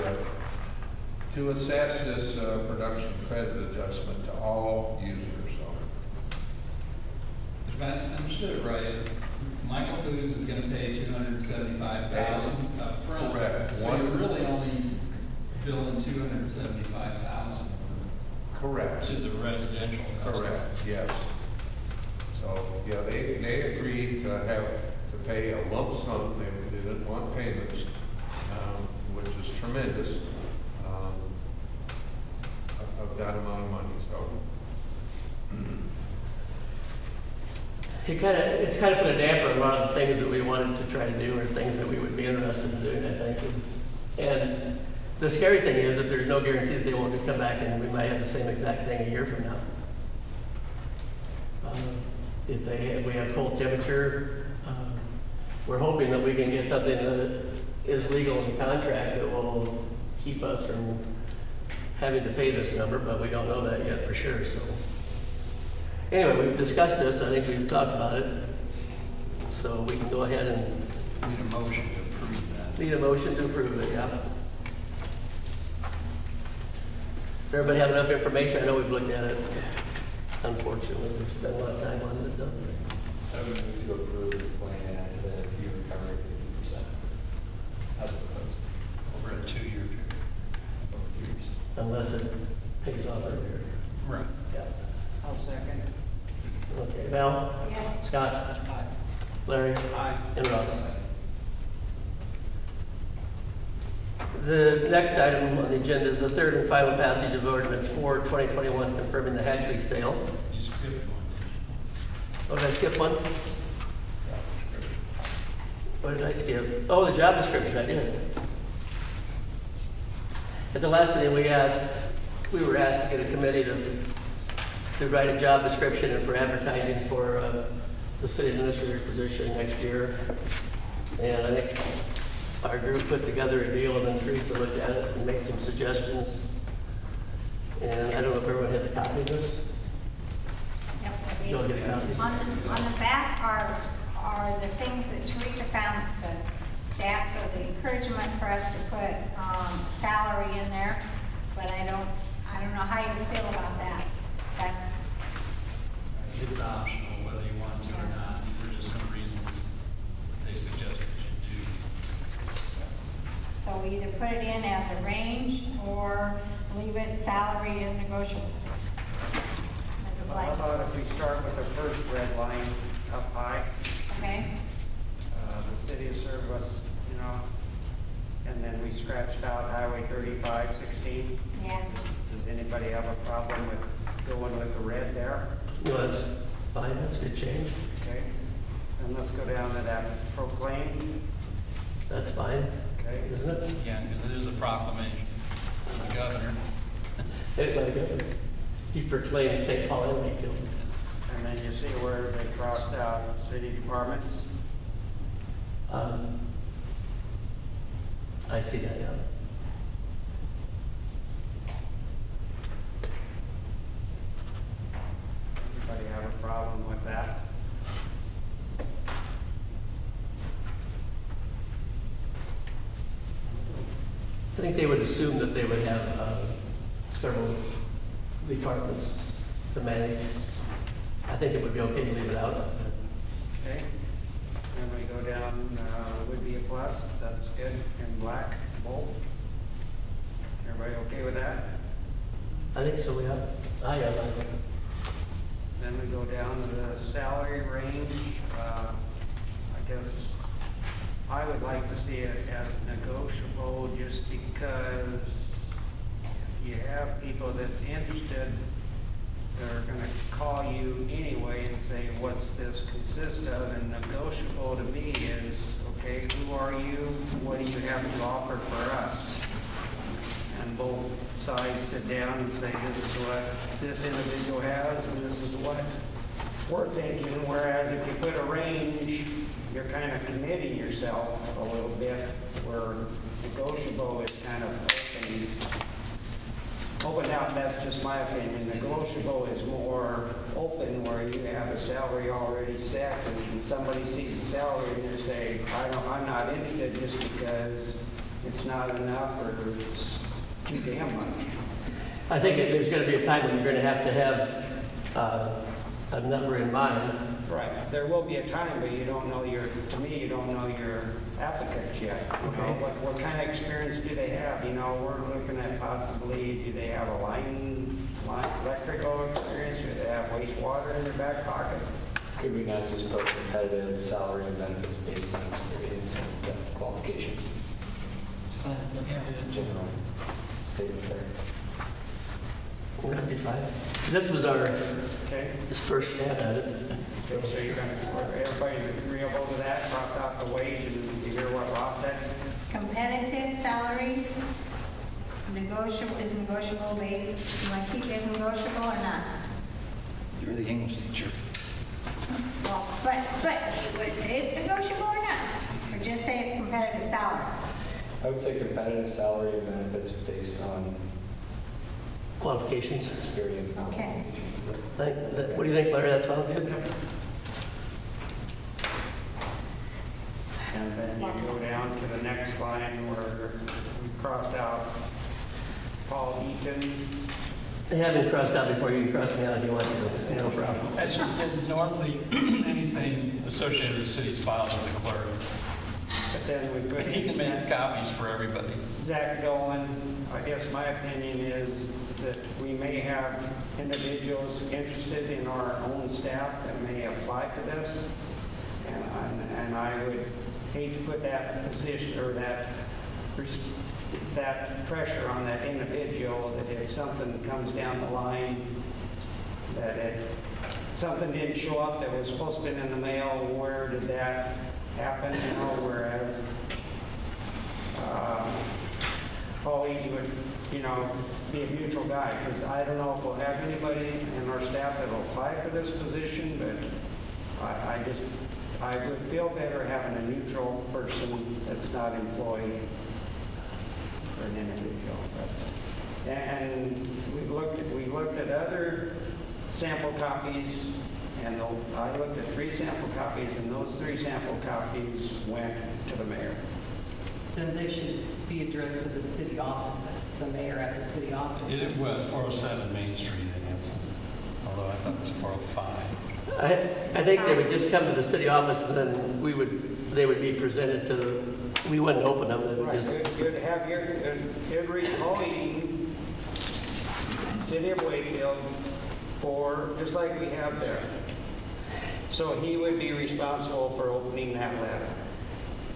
to assess this production credit adjustment to all users. If I understood it right, Michael Foods is gonna pay $275,000 up front. Correct. So you're really only billing $275,000 Correct. to the residential customer. Correct, yes. So, yeah, they agreed to pay a lump sum, they didn't want payments, which is tremendous, of that amount of money, so. It's kind of put a damper on a lot of the things that we wanted to try to do, or things that we would be interested in doing, I think. And the scary thing is that there's no guarantee that they won't come back and we might have the same exact thing a year from now. If we have cold temperature, we're hoping that we can get something that is legal in the contract that will keep us from having to pay this number, but we don't know that yet for sure, so. Anyway, we've discussed this, I think we've talked about it, so we can go ahead and Need a motion to approve that. need a motion to approve it, yeah. Everybody have enough information? I know we've looked at it. Unfortunately, we've spent a lot of time on it, don't we? I would move to approve the plan to be recovered 50% as proposed Over a 2-year period. over 2 years. Unless it pays off earlier. Right. Yeah. I'll second. Okay, Val? Yes. Scott? Larry? And Ross? The next item on the agenda is the third and final passage of ordinance 4/2021, confirming the hatchery sale. You skipped one. Oh, did I skip one? What did I skip? Oh, the job description, I did. At the last meeting, we were asked to get a committee to write a job description and for advertising for the city administrator position next year. And I think our group put together a deal, and then Teresa looked at it and made some suggestions. And I don't know if everyone has a copy of this. Yep, You'll get a copy. On the back are the things that Teresa found, the stats or the encouragement for us to put, salary in there, but I don't know how you feel about that. That's, It's optional whether you want to or not. These are just some reasons they suggested you do. so we either put it in as a range or leave it salary is negotiable. Like a How blank. about if we start with the first red line up high? Okay, The city of service, you know, and then we scratched out Highway 35, 16. yeah. Does anybody have a problem with going with the red there? No, that's fine, that's a good change. Okay. And let's go down to that proclaim, That's fine, okay? isn't it? Yeah, because it is a proclamation from the governor. He proclaimed St. Paul and Wakefield. And then you see where they crossed out city departments. I see that, yeah. Anybody have a problem with that? I think they would assume that they would have several departments to manage. I think it would be okay to leave it out. Okay. Then we go down, would be a plus, that's good, in black, bold. Everybody okay with that? I think so, yeah. I am. Then we go down to the salary range. I guess I would like to see it as negotiable just because if you have people that's interested, they're gonna call you anyway and say, what's this consist of? And negotiable to me is, okay, who are you? What do you have to offer for us? And both sides sit down and say, this is what this individual has and this is what we're thinking. Whereas if you put a range, you're kind of committing yourself a little bit, where negotiable is kind of open out. That's just my opinion. Negotiable is more open, where you have a salary already set and somebody sees a salary and they say, I'm not interested just because it's not enough or it's too damn much. I think there's going to be a time when you're going to have a number in mind. Right. There will be a time, but you don't know to me, you don't know your applicants yet. You know, what kind of experience do they have? You know, we're looking at possibly, do they have a line electrical experience? Do they have wastewater in their back pocket? Could we not just put competitive salary and benefits based on experience and qualifications? Just That's good. general statement there. That'd be fine. This was our Okay. first stab at it. So you're going to, everybody's agreeable to that, cross out the wage, and you hear what Ross said? Competitive salary, negotiable, is negotiable based, you want to keep it as negotiable or not? You're the English teacher. Well, but you would say it's negotiable or not? Or just say it's competitive salary? I would say competitive salary and benefits based on Qualifications. experience and Okay. qualifications. What do you think, Larry? That's fine, good? And then you go down to the next line where we crossed out Paul Eaton. They have been crossed out before. You can cross me out if you want to. No problem. That's just normally anything associated with the city's files with the clerk. But then we put And he can make copies for everybody. Zach Dolan. I guess my opinion is that we may have individuals interested in our own staff that may apply for this. And I would hate to put that position or that pressure on that individual, that if something comes down the line, that something didn't show up that was supposed to be in the mail, where did that happen, you know, whereas Paul Eaton would, you know, be a neutral guy, because I don't know if we'll have anybody in our staff that will apply for this position, but I would feel better having a neutral person that's not employed for an individual. And we looked at other sample copies And I looked at 3 sample copies, and those 3 sample copies went to the mayor. Then they should be addressed to the city office, the mayor at the city office. It was 407 Main Street, I guess, although I thought it was 405. I think they would just come to the city office and then they would be presented to, we wouldn't open them, they would Right, just, you'd have you'd read Paul Eaton, City of Wakefield, for, just like we have there. So he would be responsible for opening that letter.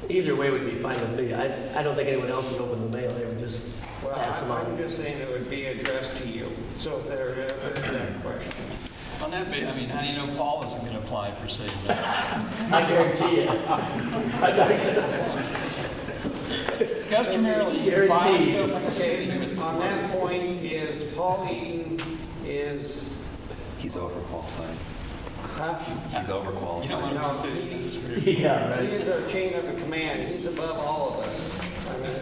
either way would be fine with me. I don't think anyone else would open the mail, they would just Well, pass them I'm on. just saying it would be addressed to you. So if there is that question. On that, I mean, how do you know Paul isn't going to apply for City Mayor? I guarantee you. I'm not gonna- Customarily, you file Guaranteed. stuff in the city. Okay, on that point is Paul Eaton is, He's overqualified. huh? He's You overqualified. don't want to No, be city he- administrator. Yeah, He right. is our chain of command. He's above all of us. I mean,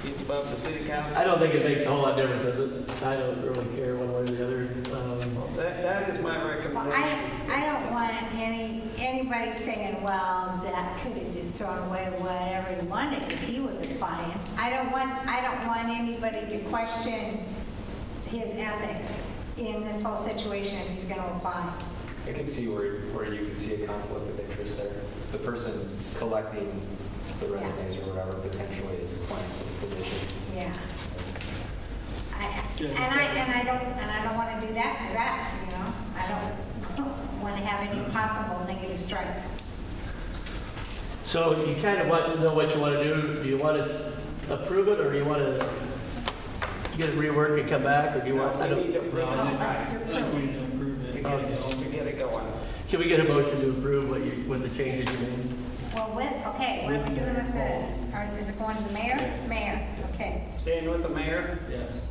he's above the city council. I don't think it makes a whole lot difference, does it? I don't really care one way or the other. That is my Well, recommendation. I don't want anybody saying, well, Zach could have just thrown away whatever he wanted if he was applying. I don't want anybody to question his ethics in this whole situation if he's gonna apply. I can see where you can see a conflict of interest there. The person collecting the resumes or whatever potentially is applying for the position. Yeah. And I don't want to do that to Zach, you know? I don't want to have any possible negative strikes. So you kind of want to know what you want to do. Do you want to approve it, or do you want to get it reworked and come back, or do you want, I We need don't, to bring it Let's back do I think we need to approve to it. get it- to get it going. can we get a motion to approve with the changes you made? Well, what are we doing with is it going to the mayor? Yes. Mayor, okay. Staying with the mayor? Yes.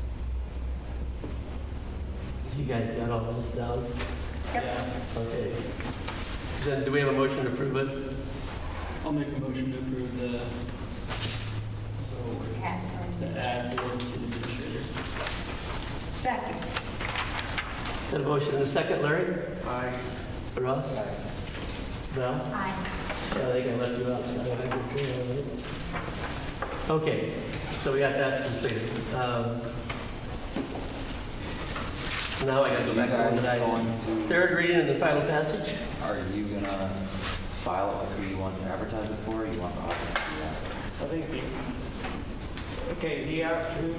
You guys got all this down? Yep. Yeah. Okay. Then do we have a motion to approve it? I'll make a motion to approve the ad for the city administrator. Second. Got a motion and a second, Larry? Aye. Ross? Val? Aye. Yeah, they can let you out. So I don't think you're doing it. Okay, so we got that completed. Now I gotta go You back to guys organize. going to- Third reading and the final passage? Are you gonna file it with who you want to advertise it for, or you want the office to do that? I think okay, he asked who,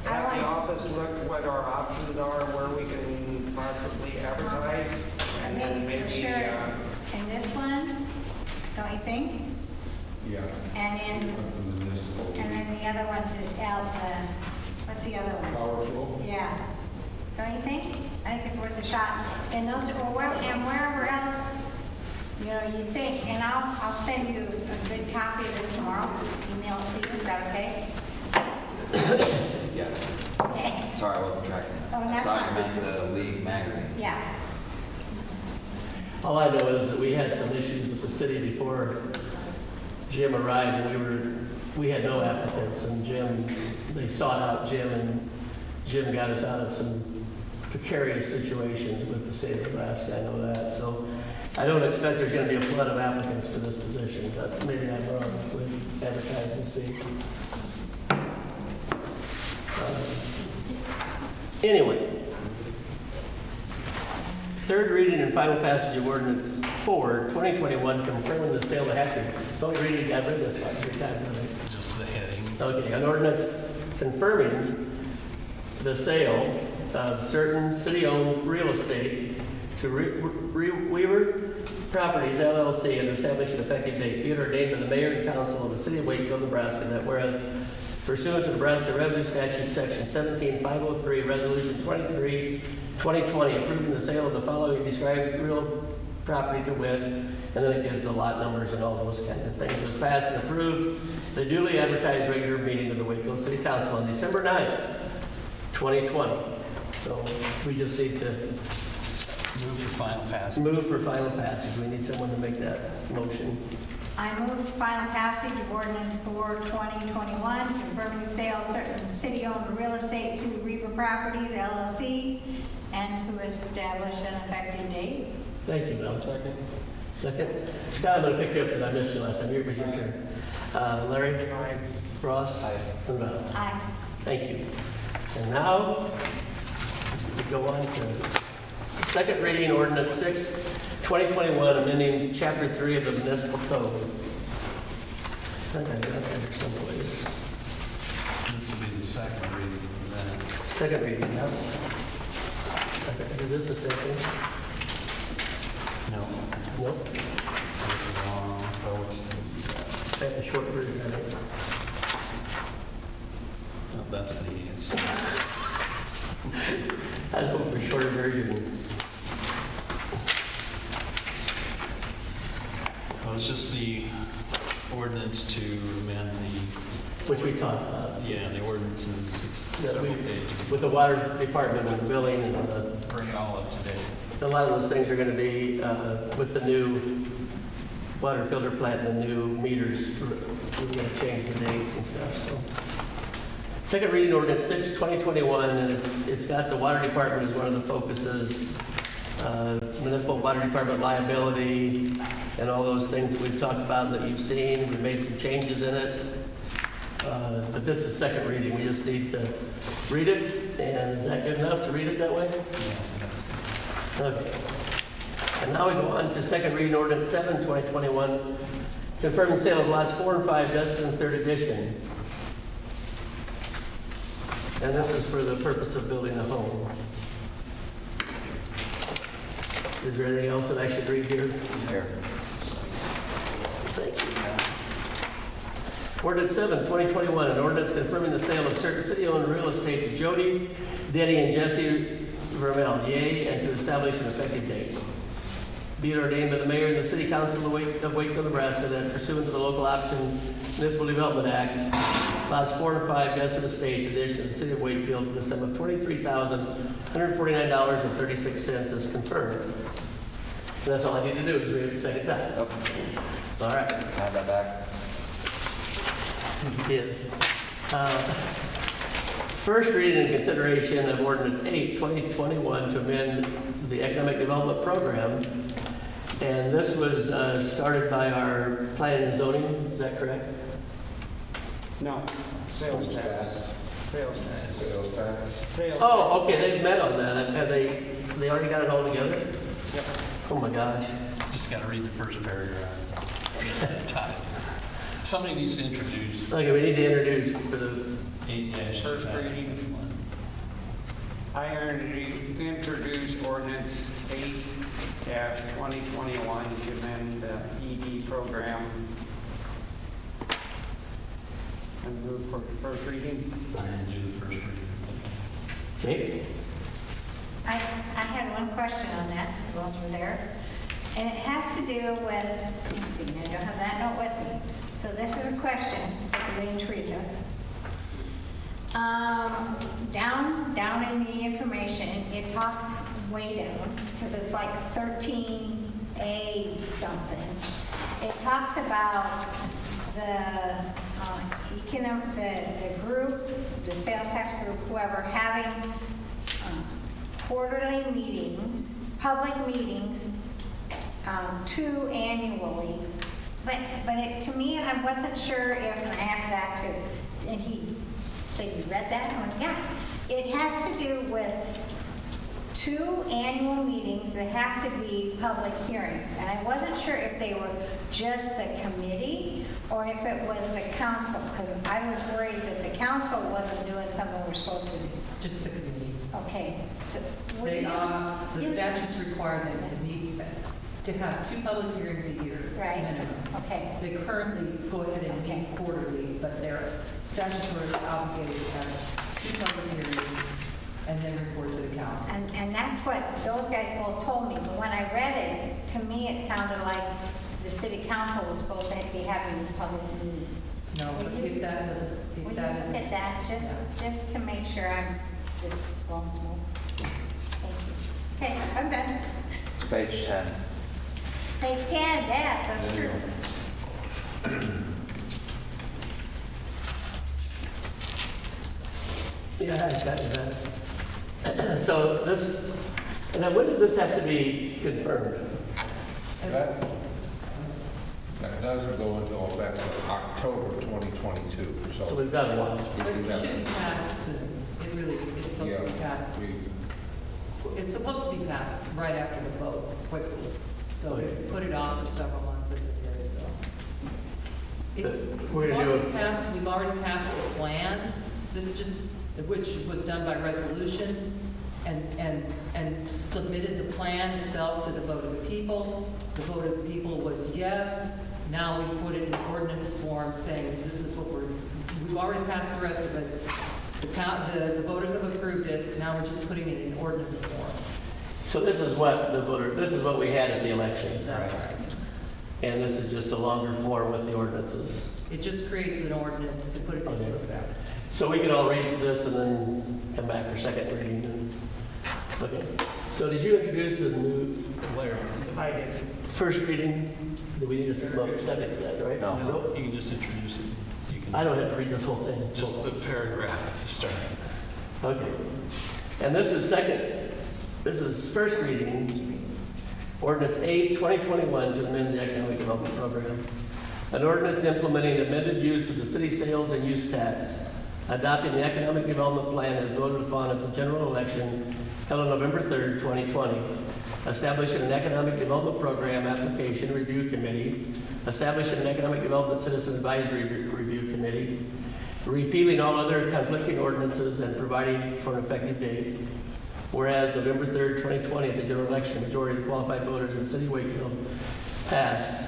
have the office look what our options are, where we can possibly advertise. I And then think for maybe, sure in this one, don't you think? Yeah. And The municipal. then the other one to out what's the other one? Power tool? Yeah. Don't you think? I think it's worth a shot. And wherever else, you know, you think, and I'll send you a good copy of this tomorrow, email it to you, is that okay? Yes. Okay. Sorry, I wasn't tracking it. Oh, I that's thought you fine. meant the League magazine. Yeah. All I know is that we had some issues with the city before Jim arrived, and we had no applicants, and they sought out Jim, and Jim got us out of some precarious situations with the state of Nebraska, I know that. So I don't expect there's gonna be a flood of applicants for this position, but maybe I'm wrong. We'll advertise and see. Anyway. Third reading and final passage of ordinance 4, 2021, confirming the sale of Hatcher. Don't read it again, read this one, your time, brother. Just the heading. Okay, an ordinance confirming the sale of certain city-owned real estate to Weaver Properties LLC and establish an effective date. Be it ordained by the mayor and council of the city of Wakefield, Nebraska, that whereas pursuant to Nebraska Revenue Statute Section 17503, Resolution 23, 2020, approving the sale of the following described real property to wit, and then it gives the lot numbers and all those kinds of things. It was passed and approved the duly advertised regular meeting of the Wakefield City Council on December 9th, 2020. So we just need to Move for final passage. move for final passage. We need someone to make that motion. I move final passage of ordinance 4, 2021, confirming the sale of certain city-owned real estate to Weaver Properties LLC and to establish an effective date. Thank you, Bill. Second. Second. Scott, I'm gonna pick you up because I missed you last time. It was your turn. Larry? Aye. Ross? Aye. And Val? Aye. Thank you. And now, we go on to second reading ordinance 6, 2021, amending chapter 3 of the municipal code. I think I got that here someplace. This will be the second reading of that. Second reading, yeah. Okay, is this the same thing? No. Nope. This is the long, oh, it's That's the short version, I think. no, that's the, I was hoping for shorter version. well, it's just the ordinance to amend Which we talked about. the ordinances. It's Yeah, several pages. With the water department and the billing and Bring it all up to date. a lot of those things are gonna be, with the new water filter plant and the new meters, we're gonna change the dates and stuff, so. Second reading ordinance 6, 2021, and it's got the water department as one of the focuses. Municipal water department liability and all those things that we've talked about and that you've seen. We've made some changes in it. But this is second reading. We just need to read it. And is that good enough to read it that way? Yeah, that's good. Okay. And now we go on to second reading ordinance 7, 2021, confirming the sale of lots 4 and 5, Dustin, 3rd edition. And this is for the purpose of building a home. Is there anything else that I should read here? Here. Thank you. Ordinance 7, 2021, an ordinance confirming the sale of certain city-owned real estate to Jody, Denny, and Jesse Vermel, yea, and to establish an effective date. Be it ordained by the mayor and the city council of Wakefield, Nebraska, that pursuant to the local option Municipal Development Act, lots 4 and 5, Destin Estates, addition to the city of Wakefield for the sum of $23,149.36 is confirmed. And that's all I need to do is read it the second time. Okay. All right. Can I have that back? Yes. First reading and consideration of ordinance 8, 2021 to amend the economic development program. And this was started by our planning and zoning, is that correct? No, sales tax. Sales tax. Sales tax. Sales Oh, okay, they've met on that. Have they already got it all together? tax. Yep. Oh my gosh. Just got to read the first paragraph. Somebody needs to introduce Okay, we need to introduce for the, 8-. First reading. I introduce ordinance 8-2021 to amend the ED program. And move for first reading. And do the first reading. okay? I had one question on that, as long as we're there. And it has to do with, let me see, I don't have that note with me. So this is a question for Lee and Teresa. Down in the information, it talks way down, because it's like 13A something. It talks about the groups, the sales tax group, whoever, having quarterly meetings, public meetings, 2 annually. But to me, I wasn't sure if, and I asked Zach too, and he said, you read that? I'm like, yeah. It has to do with 2 annual meetings that have to be public hearings. And I wasn't sure if they were just the committee or if it was the council, because I was worried that the council wasn't doing something we're supposed to do. Just the committee. Okay, so. They, the statutes require them to meet, to have 2 public hearings a year. Right. Minimum. Okay. They currently go ahead and meet quarterly, but they're statutorily obligated to have 2 public hearings and then report to the council. And that's what those guys both told me, but when I read it, to me, it sounded like the city council was supposed to be having these public meetings. No, but if that doesn't, Will if you that look isn't. at that, just to make sure I'm just blowing smoke? Thank you. Okay, I'm done. It's page 10. Page 10, yes, that's true. Yeah, I got that. So this, and then when does this have to be confirmed? That doesn't go into effect until October 2022, So so. we've got a while. But it should be passed soon. It really, it's supposed to be Yeah, passed. we- It's supposed to be passed right after the vote, quickly. So we Okay. put it off for several months as it is, so. It's, We're we've gonna do already it. passed, we've already passed the plan, which was done by resolution, and submitted the plan itself to the vote of the people. The vote of the people was yes. Now we put it in ordinance form saying this is what we've already passed the rest of it. The voters have approved it, now we're just putting it in ordinance form. So this is what we had at the election. That's right. And this is just a longer form with the ordinances. It just creates an ordinance to put it into Okay. effect. So we can all read this and then come back for second reading. Okay. So did you introduce the new I did. first reading? Do we need a second to that, right? No, you can just introduce it. You can I don't have to read this whole thing. just the paragraph to start. Okay. And this is first reading, ordinance 8, 2021 to amend the economic development program. An ordinance implementing amended use of the city sales and use tax, adopting the economic development plan as voted upon at the general election held on November 3rd, 2020, establishing an economic development program application review committee, establishing an economic development citizen advisory review committee, repealing all other conflicting ordinances and providing for an effective date. Whereas November 3rd, 2020, at the general election, a majority of the qualified voters in the city of Wakefield passed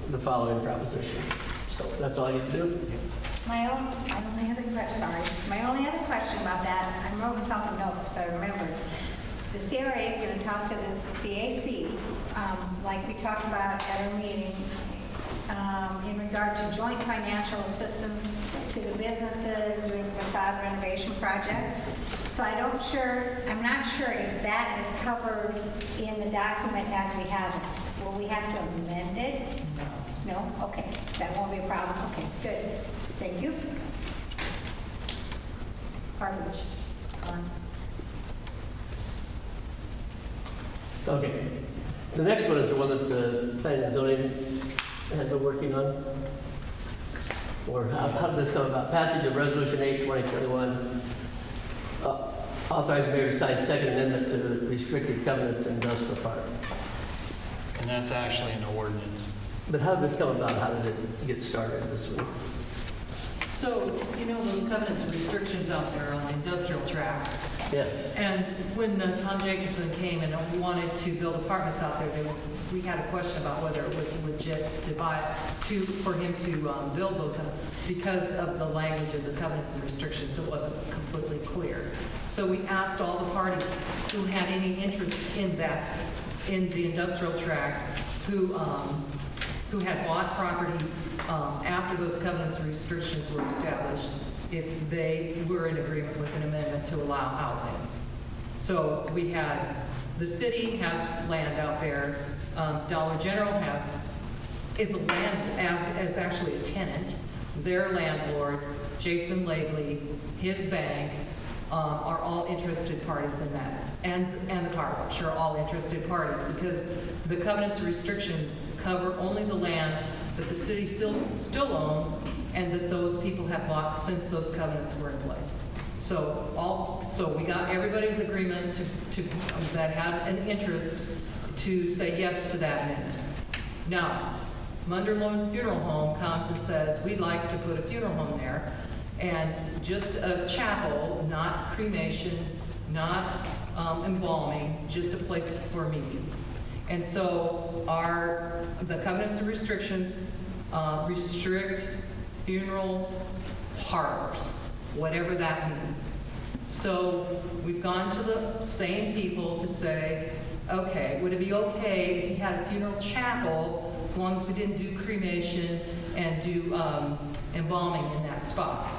the following proposition. So that's all you do? My only other question about that, I wrote myself a note, so I remember. The CRA is going to talk to the CAC, like we talked about at our meeting, in regard to joint financial assistance to the businesses doing facade renovation projects. So I'm not sure if that is covered in the document as we have it. Will we have to amend it? No? Okay, that won't be a problem. Okay, good. Thank you. Garbage. Okay. The next one is the one that the planning and zoning had been working on. Or how did this come about? Passage of Resolution 8, 2021, authorizing mayor to sign second amendment to the restricted covenants in industrial park. And that's actually an ordinance. But how did this come about? How did it get started this week? So, you know those covenants and restrictions out there on the industrial tract? Yes. And when Tom Jacobson came and wanted to build apartments out there, we had a question about whether it was legit for him to build those because of the language of the covenants and restrictions. It wasn't completely clear. So we asked all the parties who had any interest in that, in the industrial tract, who had bought property after those covenants and restrictions were established, if they were in agreement with an amendment to allow housing. So we had, the city has land out there, Dollar General is actually a tenant. Their landlord, Jason Lagley, his bank, are all interested parties in that. And the car wash are all interested parties because the covenants and restrictions cover only the land that the city still owns and that those people have bought since those covenants were in place. So we got everybody's agreement that had an interest to say yes to that amendment. Now, Munderloin Funeral Home comes and says, we'd like to put a funeral home there and just a chapel, not cremation, not embalming, just a place for a meeting. And so the covenants and restrictions restrict funeral parlors, whatever that means. So we've gone to the same people to say, okay, would it be okay if you had a funeral chapel as long as we didn't do cremation and do embalming in that spot?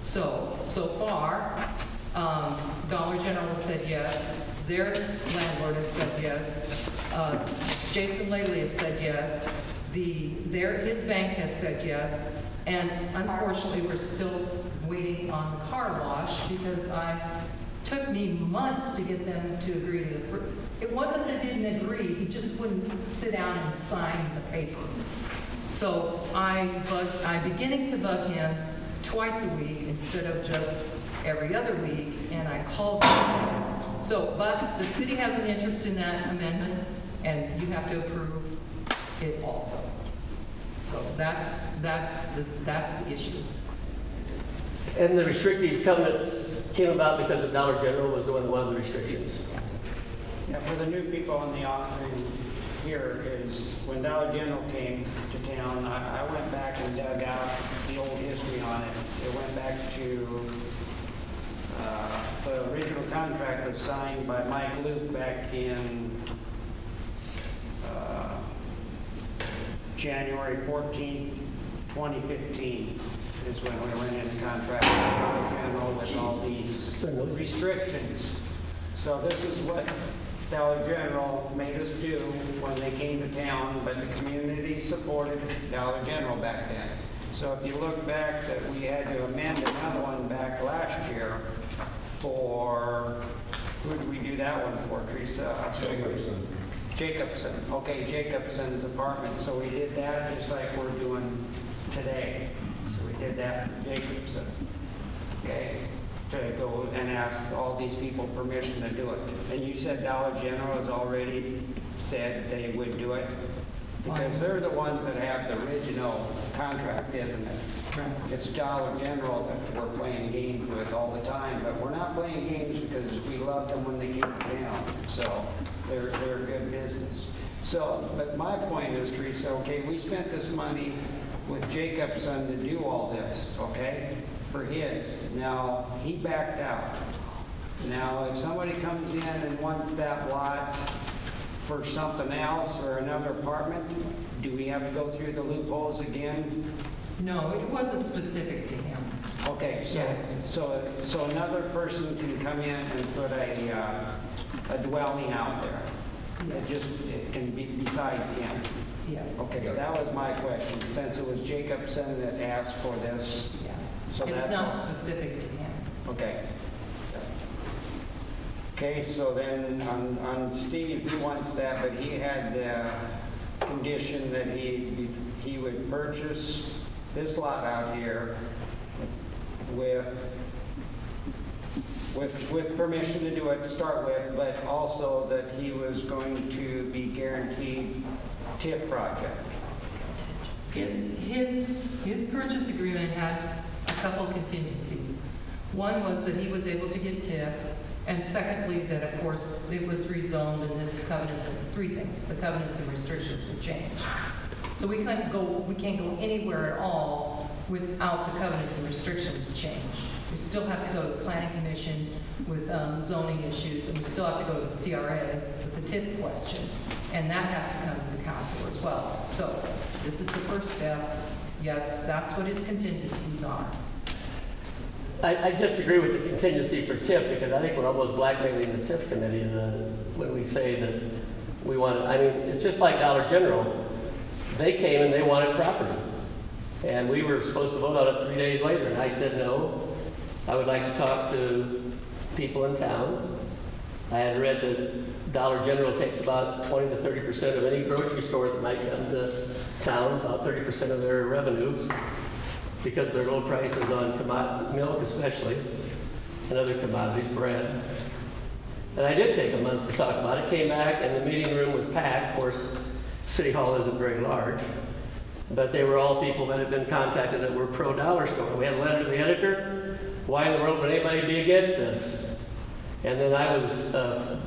So far, Dollar General has said yes. Their landlord has said yes. Jason Laley has said yes. His bank has said yes. And unfortunately, we're still waiting on the car wash because it took me months to get them to agree to it wasn't that they didn't can agree, he just wouldn't sit down and sign the paper. So I'm beginning to bug him twice a week instead of just every other week, and I called him. So, but the city has an interest in that amendment, and you have to approve it also. So that's the issue. And the restrictive covenants came about because the Dollar General was one of the restrictions. Yeah, for the new people in the offering here is, when Dollar General came to town, I went back and dug out the old history on it. It went back to, the original contract was signed by Mike Luke back in January 14th, 2015 is when we went into contract with Dollar General with all these restrictions. So this is what Dollar General made us do when they came to town, but the community supported Dollar General back then. So if you look back, that we had to amend another one back last year for, who did we do that one for, Teresa? Jacobson. Okay, Jacobson's apartment. So we did that just like we're doing today. So we did that for Jacobson. Okay, to go and ask all these people permission to do it. And you said Dollar General has already said they would do it? Because they're the ones that have the original contract, isn't it? It's Dollar General that we're playing games with all the time, but we're not playing games because we loved them when they came to town. So they're good business. So, but my point is, Teresa, okay, we spent this money with Jacobson to do all this, okay, for his. Now, he backed out. Now, if somebody comes in and wants that lot for something else or another apartment, do we have to go through the loopholes again? No, it wasn't specific to him. Okay, so another person can come in and put a dwelling out there. It can be besides him. Yes. Okay, that was my question, since it was Jacobson that asked for this. Yeah. So It's that's not all. specific to him. Okay. Okay, so then on Steve, he wants that, but he had the condition that he would purchase this lot out here with permission to do it to start with, but also that he was going to be guaranteed TIF project. His purchase agreement had a couple contingencies. One was that he was able to get TIF, and secondly, that of course it was rezoned and this covenants, three things, the covenants and restrictions would change. So we can't go anywhere at all without the covenants and restrictions changed. We still have to go to the planning commission with zoning issues, and we still have to go to the CRA with the TIF question, and that has to come to the council as well. So this is the first step. Yes, that's what his contingencies are. I disagree with the contingency for TIF because I think we're almost blackmailing the TIF committee when we say that we want to, I mean, it's just like Dollar General. They came and they wanted property. And we were supposed to vote on it 3 days later. And I said, no, I would like to talk to people in town. I had read that Dollar General takes about 20 to 30% of any grocery store that might come to town, about 30% of their revenues, because of their low prices on milk especially, and other commodities, bread. And I did take a month to talk about it, came back, and the meeting room was packed. Of course, City Hall isn't very large, but they were all people that had been contacted that were pro-dollar store. We had a letter to the editor, why in the world would anybody be against this? And then I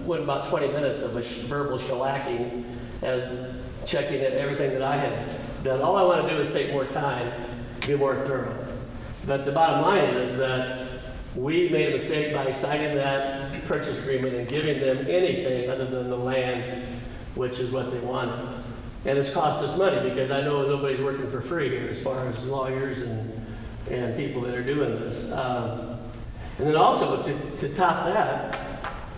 went about 20 minutes of a verbal shellacking as checking at everything that I had done. All I want to do is take more time, be more thorough. But the bottom line is that we made a mistake by signing that purchase agreement and giving them anything other than the land, which is what they wanted. And it's cost us money because I know nobody's working for free here as far as lawyers and people that are doing this. And then also to top that,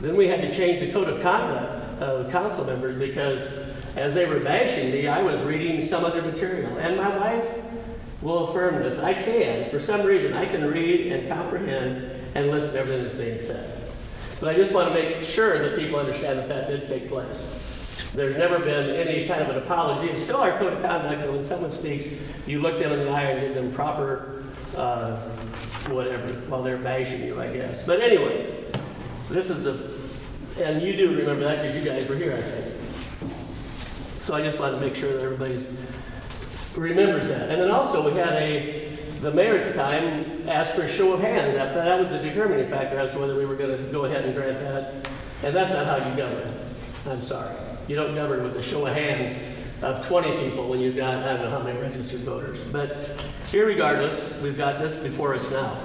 then we had to change the code of conduct of council members because as they were bashing me, I was reading some other material. And my wife will affirm this. I can. For some reason, I can read and comprehend and listen to everything that's being said. But I just want to make sure that people understand that that did take place. There's never been any kind of an apology. It's still our code of conduct that when someone speaks, you look them in the eye and give them proper, whatever, while they're bashing you, I guess. But anyway, this is and you do remember that because you guys were here, I think. So I just wanted to make sure that everybody remembers that. And then also we had the mayor at the time asked for a show of hands. That was the determining factor as to whether we were going to go ahead and grant that. And that's not how you govern. I'm sorry. You don't govern with a show of hands of 20 people when you've got, I don't know how many registered voters. But irregardless, we've got this before us now.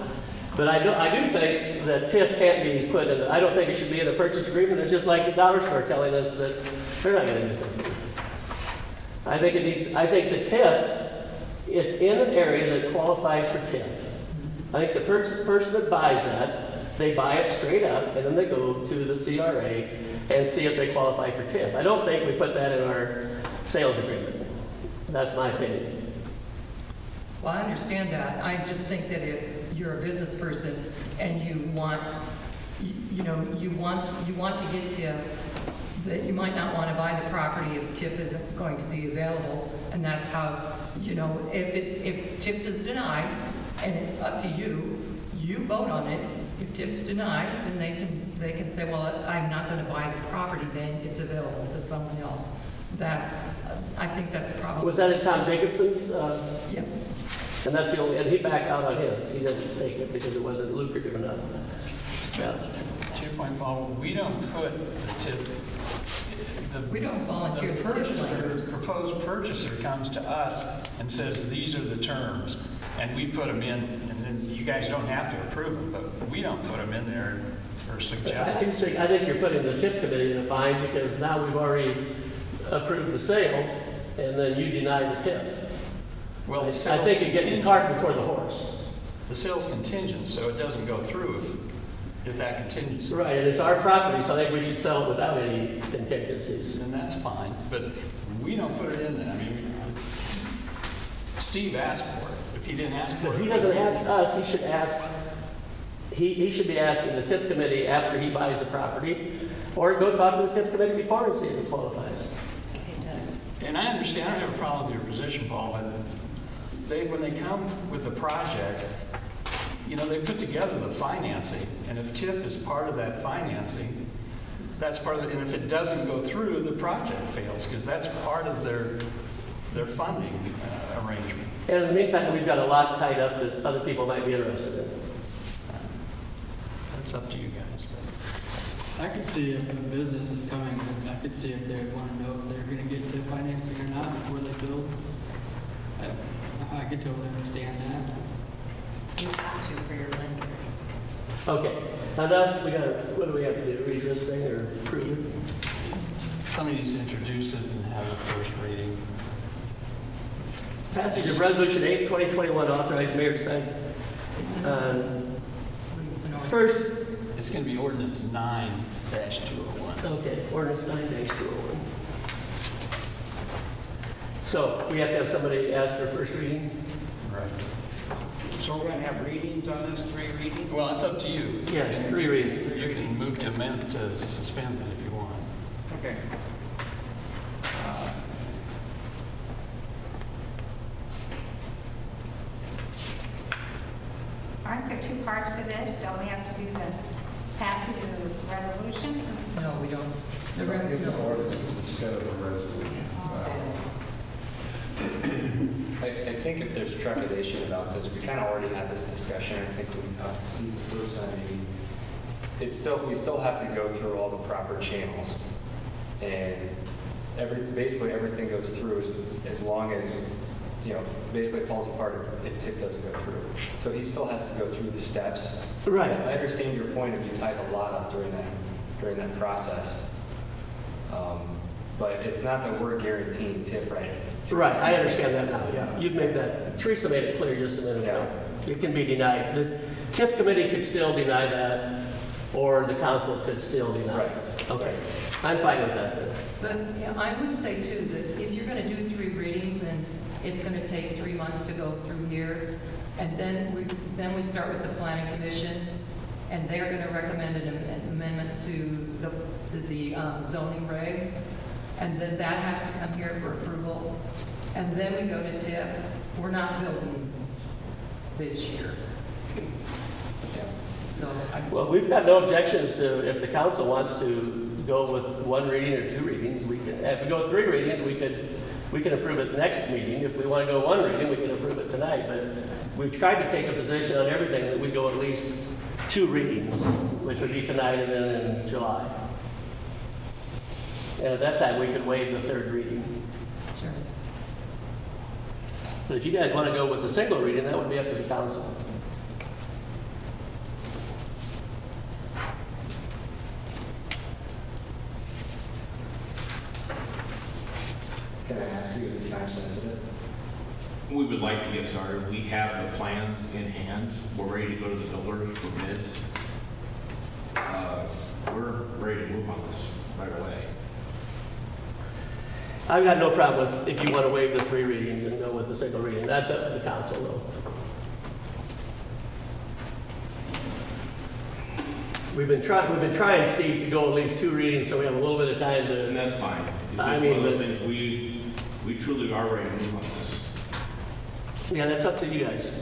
But I do think that TIF can't be put in, I don't think it should be in a purchase agreement. It's just like the dollar store telling us that they're not going to do something. I think the TIF, it's in an area that qualifies for TIF. I think the person that buys that, they buy it straight up, and then they go to the CRA and see if they qualify for TIF. I don't think we put that in our sales agreement. That's my opinion. Well, I understand that. I just think that if you're a business person and you want to get TIF, that you might not want to buy the property if TIF isn't going to be available. And that's how, if TIF is denied and it's up to you, you vote on it. If TIF's denied, then they can say, well, I'm not going to buy the property, then it's available to someone else. I think that's probably. Was that at Tom Jacobson's? Yes. And that's the only, and he backed out on his. He didn't take it because it wasn't lucrative enough. Yeah. To your point, Paul, we don't put the TIF. We don't volunteer The the TIF purchaser, plan. the proposed purchaser comes to us and says, these are the terms, and we put them in, and then you guys don't have to approve them, but we don't put them in there or suggest them. I think you're putting the TIF committee in a bind because now we've already approved the sale, and then you deny the TIF. Well, the I sale's think you get the contingent. cart before the horse. The sale's contingent, so it doesn't go through if that contingency. Right, and it's our property, so I think we should sell it without any contingencies. And that's fine, but we don't put it in there. I mean, Steve asked for it. If he didn't ask for But it. he doesn't ask us, he should ask, he should be asking the TIF committee after he buys the property, or go talk to the TIF committee before and see if it qualifies. And I understand, I don't have a problem with your position, Paul, but when they come with the project, they put together the financing, and if TIF is part of that financing, that's part of it, and if it doesn't go through, the project fails, because that's part of their funding arrangement. And in the meantime, we've got a lot tied up that other people might be interested in. That's up to you guys. I could see if a business is coming, I could see if they want to know if they're going to get the financing or not before they build. I could totally understand that. You have to for your lender. Okay, enough, what do we have to do, read this thing or approve it? Somebody needs to introduce it and have a first reading. Passage of Resolution 8, 2021, authorized mayor to sign. It's an ordinance. It's an ordinance. First, It's going to be ordinance 9-201. okay, ordinance 9-201. So we have to have somebody ask for first reading? Right. So we're gonna have readings on this, 3 readings? Well, it's up to you. Yes, 3 readings. You can move to amend, to suspend it if you want. Okay. Aren't there 2 parts to this? Don't we have to do the passage of the resolution? No, we don't. The It's an no. ordinance instead of a resolution. I think if there's trepidation about this, we kind of already had this discussion. I think when we talked to Steve the first time, maybe we still have to go through all the proper channels, and basically everything goes through as long as basically it falls apart if TIF doesn't go through. So he still has to go through the steps. Right. I understand your point of you tied a lot up during that process. But it's not that we're guaranteeing TIF right. Right, I understand that now, yeah. You've made that, Teresa made it clear just a minute ago. It can be denied. The TIF committee could still deny that, or the council could still deny it. Right. Okay, I'm fine with that then. But yeah, I would say too, that if you're going to do 3 readings and it's going to take 3 months to go through here, and then we start with the planning commission, and they're going to recommend an amendment to the zoning regs, and then that has to come here for approval, and then we go to TIF. We're not building this year. So I Well, just, we've got no objections to, if the council wants to go with one reading or 2 readings, we can, if we go with 3 readings, we can approve it next meeting. If we want to go 1 reading, we can approve it tonight, but we've tried to take a position on everything that we go at least 2 readings, which would be tonight and then in July. And at that time, we could waive the 3rd reading. sure. But if you guys want to go with the single reading, that would be up to the council. Can I ask you, is this time sensitive? We would like to get started. We have the plans in hand. We're ready to go to the builders for bids. We're ready to move on this right away. I've got no problem with, if you want to waive the 3 readings and go with the single reading. That's up to the council, though. We've been trying, Steve, to go at least 2 readings, so we have a little bit of time And to, that's fine. It's I just mean, one of those but- things, we truly are ready to move on this. yeah, that's up to you guys.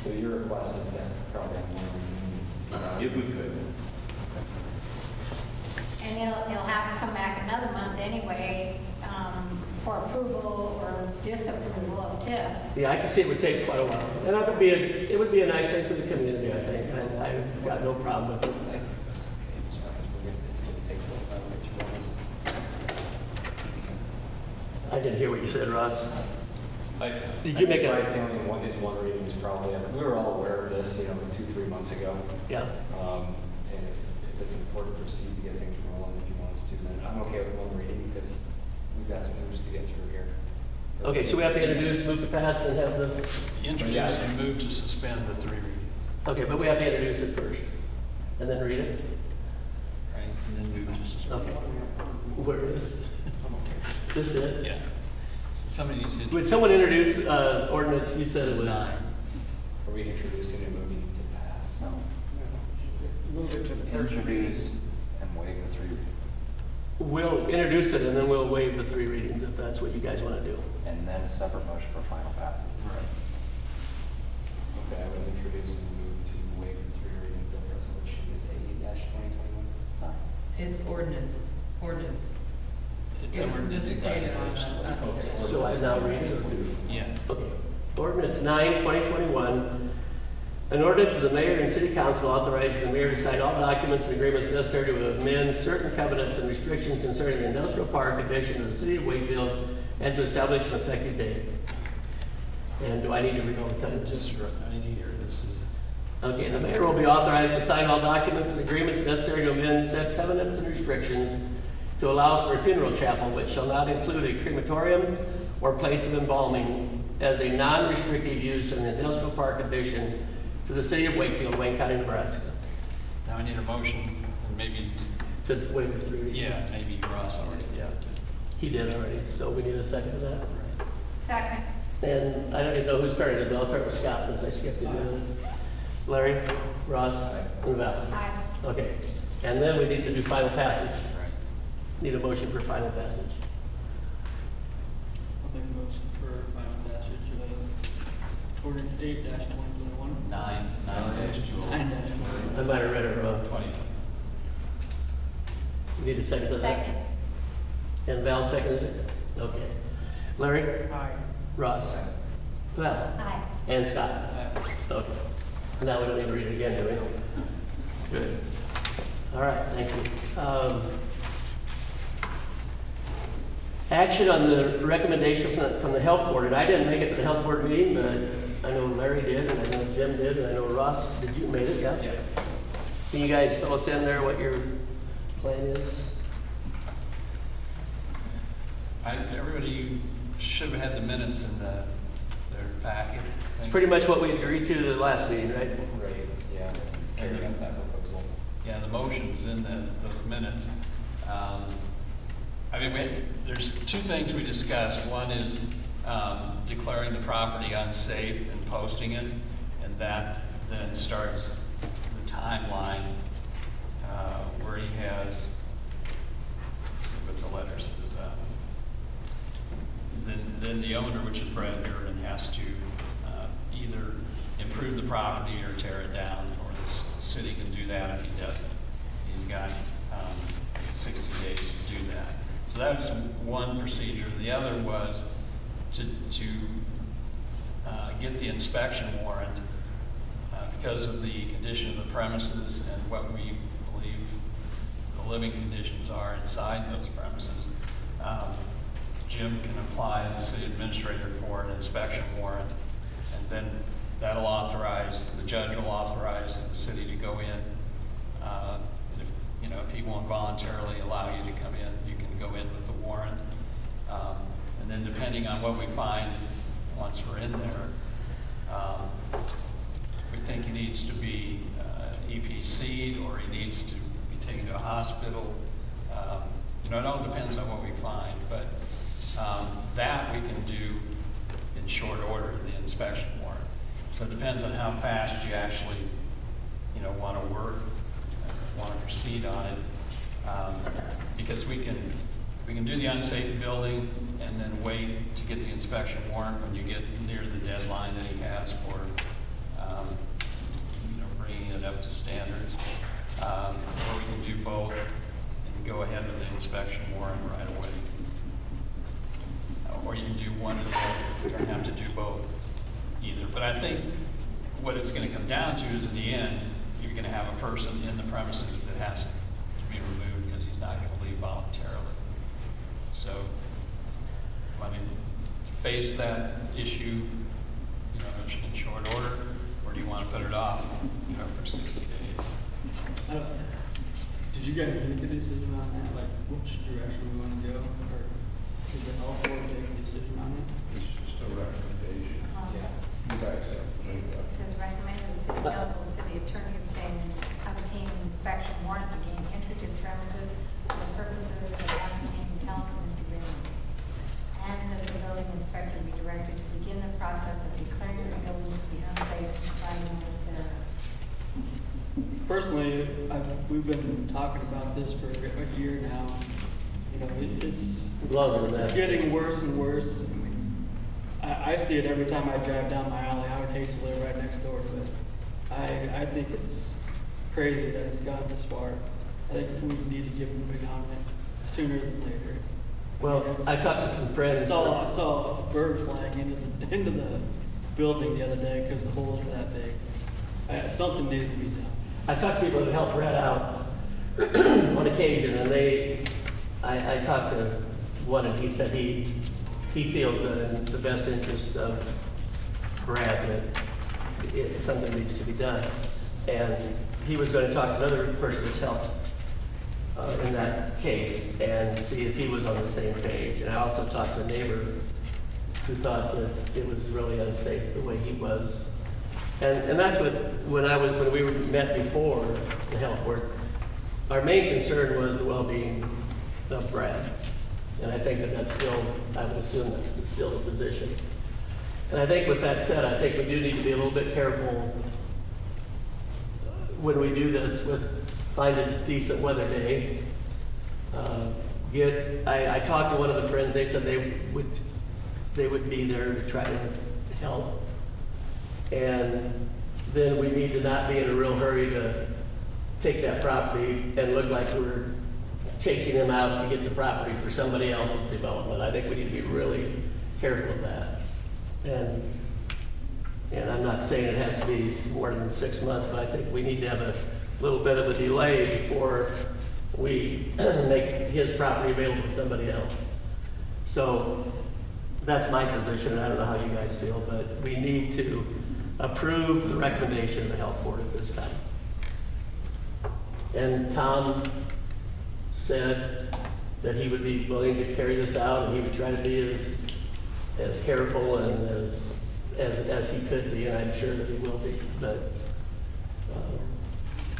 So your request is that probably have one reading. If we could. And it'll have to come back another month anyway, for approval or disapproval of TIF. Yeah, I can see it would take quite a while. And that would be it would be a nice thing for the community, I think. I've got no problem with it. That's okay, just because it's gonna take a little while to get through all this. I didn't hear what you said, Ross. Did I you make guess a- My feeling one reading is probably, we were all aware of this, 2-3 months ago. Yeah. And if it's important for Steve to get things rolling, if he wants to, then I'm okay with 1 reading because we've got some hoops to get through here. Okay, so we have to introduce, move to pass, and have the, Introduce and move to suspend the 3 readings, okay, but we have to introduce it first. And then read it? right? And then move to suspend. Okay. Where is this it? Yeah. Somebody needs to. Would someone introduce ordinance? You said it was. 9. Are we introducing and moving to pass? No. Move it to the first. Introduce and waive the 3 readings. We'll introduce it and then we'll waive the 3 readings if that's what you guys want to do. And then a separate motion for final passage. Right. Okay, I would introduce and move to waive the 3 readings of resolution is 80-2021. It's ordinance. It's It's emergency stated on classification. the agenda. So I now read it or do? Yes. Okay. Ordinance 9, 2021, an ordinance of the mayor and city council authorizing the mayor to sign all documents and agreements necessary to amend certain covenants and restrictions concerning the industrial park addition to the city of Wakefield and to establish an effective date. And do I need to read all the covenants? Just right here, this is. Okay, the mayor will be authorized to sign all documents and agreements necessary to amend said covenants and restrictions to allow for a funeral chapel which shall not include a crematorium or place of embalming as a non-restricted use in the industrial park addition to the city of Wakefield, Wayne County, Nebraska. Now I need a motion, and maybe, To waive the 3 readings. yeah, maybe Ross already did. He did already, so we need a second to that. Second. And I don't even know who started it, but I'll start with Scott since I skipped it. Larry, Ross, and Val. Aye. Okay, and then we need to do final passage. Right. Need a motion for final passage. I'll make a motion for final passage of ordinance 8-2021. 9-2. 9-20. I might have read it wrong. 20. You need a second to that? Second. And Val seconded it? Okay. Larry? Aye. Ross? Val? Aye. And Scott? Okay. Now we don't need to read it again, do we? Good. All right, thank you. Action on the recommendation from the health board, and I didn't make it to the health board meeting, but I know Larry did, and I know Jim did, and I know Ross, did you make it, yeah? Yeah. Can you guys fill us in there what your plan is? Everybody should have had the minutes in their packet. It's pretty much what we agreed to the last meeting, right? Right, yeah, carrying out that proposal. Yeah, the motion's in those minutes. There's 2 things we discussed. One is declaring the property unsafe and posting it, and that then starts the timeline where he has, let's see what the letter says. the owner, which is Brad Durden, has to either improve the property or tear it down, or the city can do that if he doesn't. He's got 60 days to do that. So that was one procedure. The other was to get the inspection warrant because of the condition of the premises and what we believe the living conditions are inside those premises. Jim can apply as the city administrator for an inspection warrant, and then that'll authorize, the judge will authorize the city to go in. If he won't voluntarily allow you to come in, you can go in with the warrant. And then depending on what we find once we're in there, we think he needs to be EPC'd, or he needs to be taken to a hospital. It all depends on what we find, but that we can do in short order, the inspection warrant. So it depends on how fast you actually, want to work, want to proceed on it, because we can do the unsafe building and then wait to get the inspection warrant when you get near the deadline that he has for, bringing it up to standards, or we can do both and go ahead with the inspection warrant right away. Or you can do one or the other. You don't have to do both either. But I think what it's going to come down to is, in the end, you're going to have a person in the premises that has to be removed because he's not going to leave voluntarily. So, face that issue, in short order, or do you want to put it off, for 60 days? Did you guys make a decision on that, like which direction we want to go, or did the health board make a decision on it? It's just a recommendation. You guys have to make It that. says recommend the city council, the city attorney obtain an inspection warrant to gain entry to the premises for the purposes of ascertaining the health of Mr. Green. And that the building inspector be directed to begin the process of declaring the building to be unsafe and providing notice thereof. Personally, we've been talking about this for a year now. It's Longer than that. getting worse and worse. I see it every time I drive down my alley. I would hate to live right next door to it. I think it's crazy that it's gotten this far. I think we need to get moving on it sooner than later. Well, I talked to some I friends. saw a bird flying into the building the other day because the holes are that big. Something needs to be done. I talked to people that help Brad out on occasion, and I talked to one, and he said he feels that in the best interest of Brad that something needs to be done. And he was going to talk to another person that's helped in that case and see if he was on the same page. And I also talked to a neighbor who thought that it was really unsafe the way he was. And that's what, when we met before the health board, our main concern was the well-being of Brad. And I think that's still, I would assume that's still the position. And I think with that said, I think we do need to be a little bit careful when we do this with finding a decent weather day. I talked to one of the friends, they said they would be there to try to help. And then we need to not be in a real hurry to take that property and look like we're chasing them out to get the property for somebody else's development. I think we need to be really careful of that. And I'm not saying it has to be more than 6 months, but I think we need to have a little bit of a delay before we make his property available to somebody else. So that's my position, and I don't know how you guys feel, but we need to approve the recommendation of the health board at this time. And Tom said that he would be willing to carry this out, and he would try to be as careful and as he could be, and I'm sure that he will be. But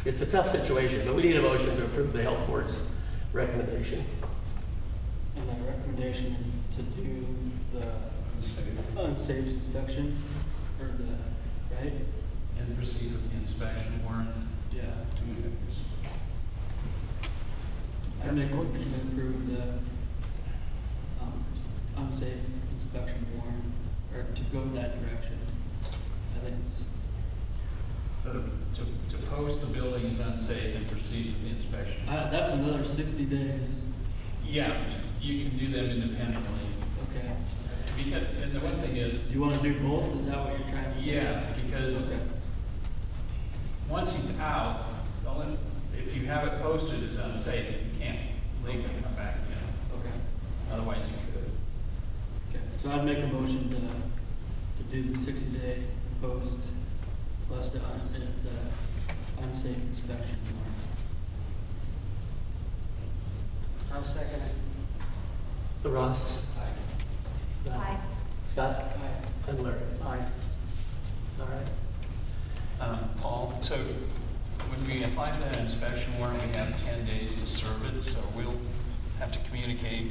it's a tough situation, but we need a motion to approve the health board's recommendation. And that recommendation is to do the unsafe inspection, or right? And proceed with the inspection warrant. Yeah. I make a motion to approve the unsafe inspection. inspection warrant, or to go that direction. I think it's, So to post the building is unsafe and proceed with the inspection. that's another 60 days. Yeah, you can do them independently. Okay. Because, and the one thing is, Do you want to do both? Is that what you're trying to say? yeah, because Okay. once he's out, if you have it posted as unsafe, you can't leave and come back again. Okay. Otherwise you could. Okay. So I'd make a motion to do the 60-day post plus the unsafe inspection warrant. I'll second it. Ross? Aye. Scott? Aye. And Larry? Aye. All right. Paul, so when we apply for that inspection warrant, we have 10 days to serve it, so we'll have to communicate,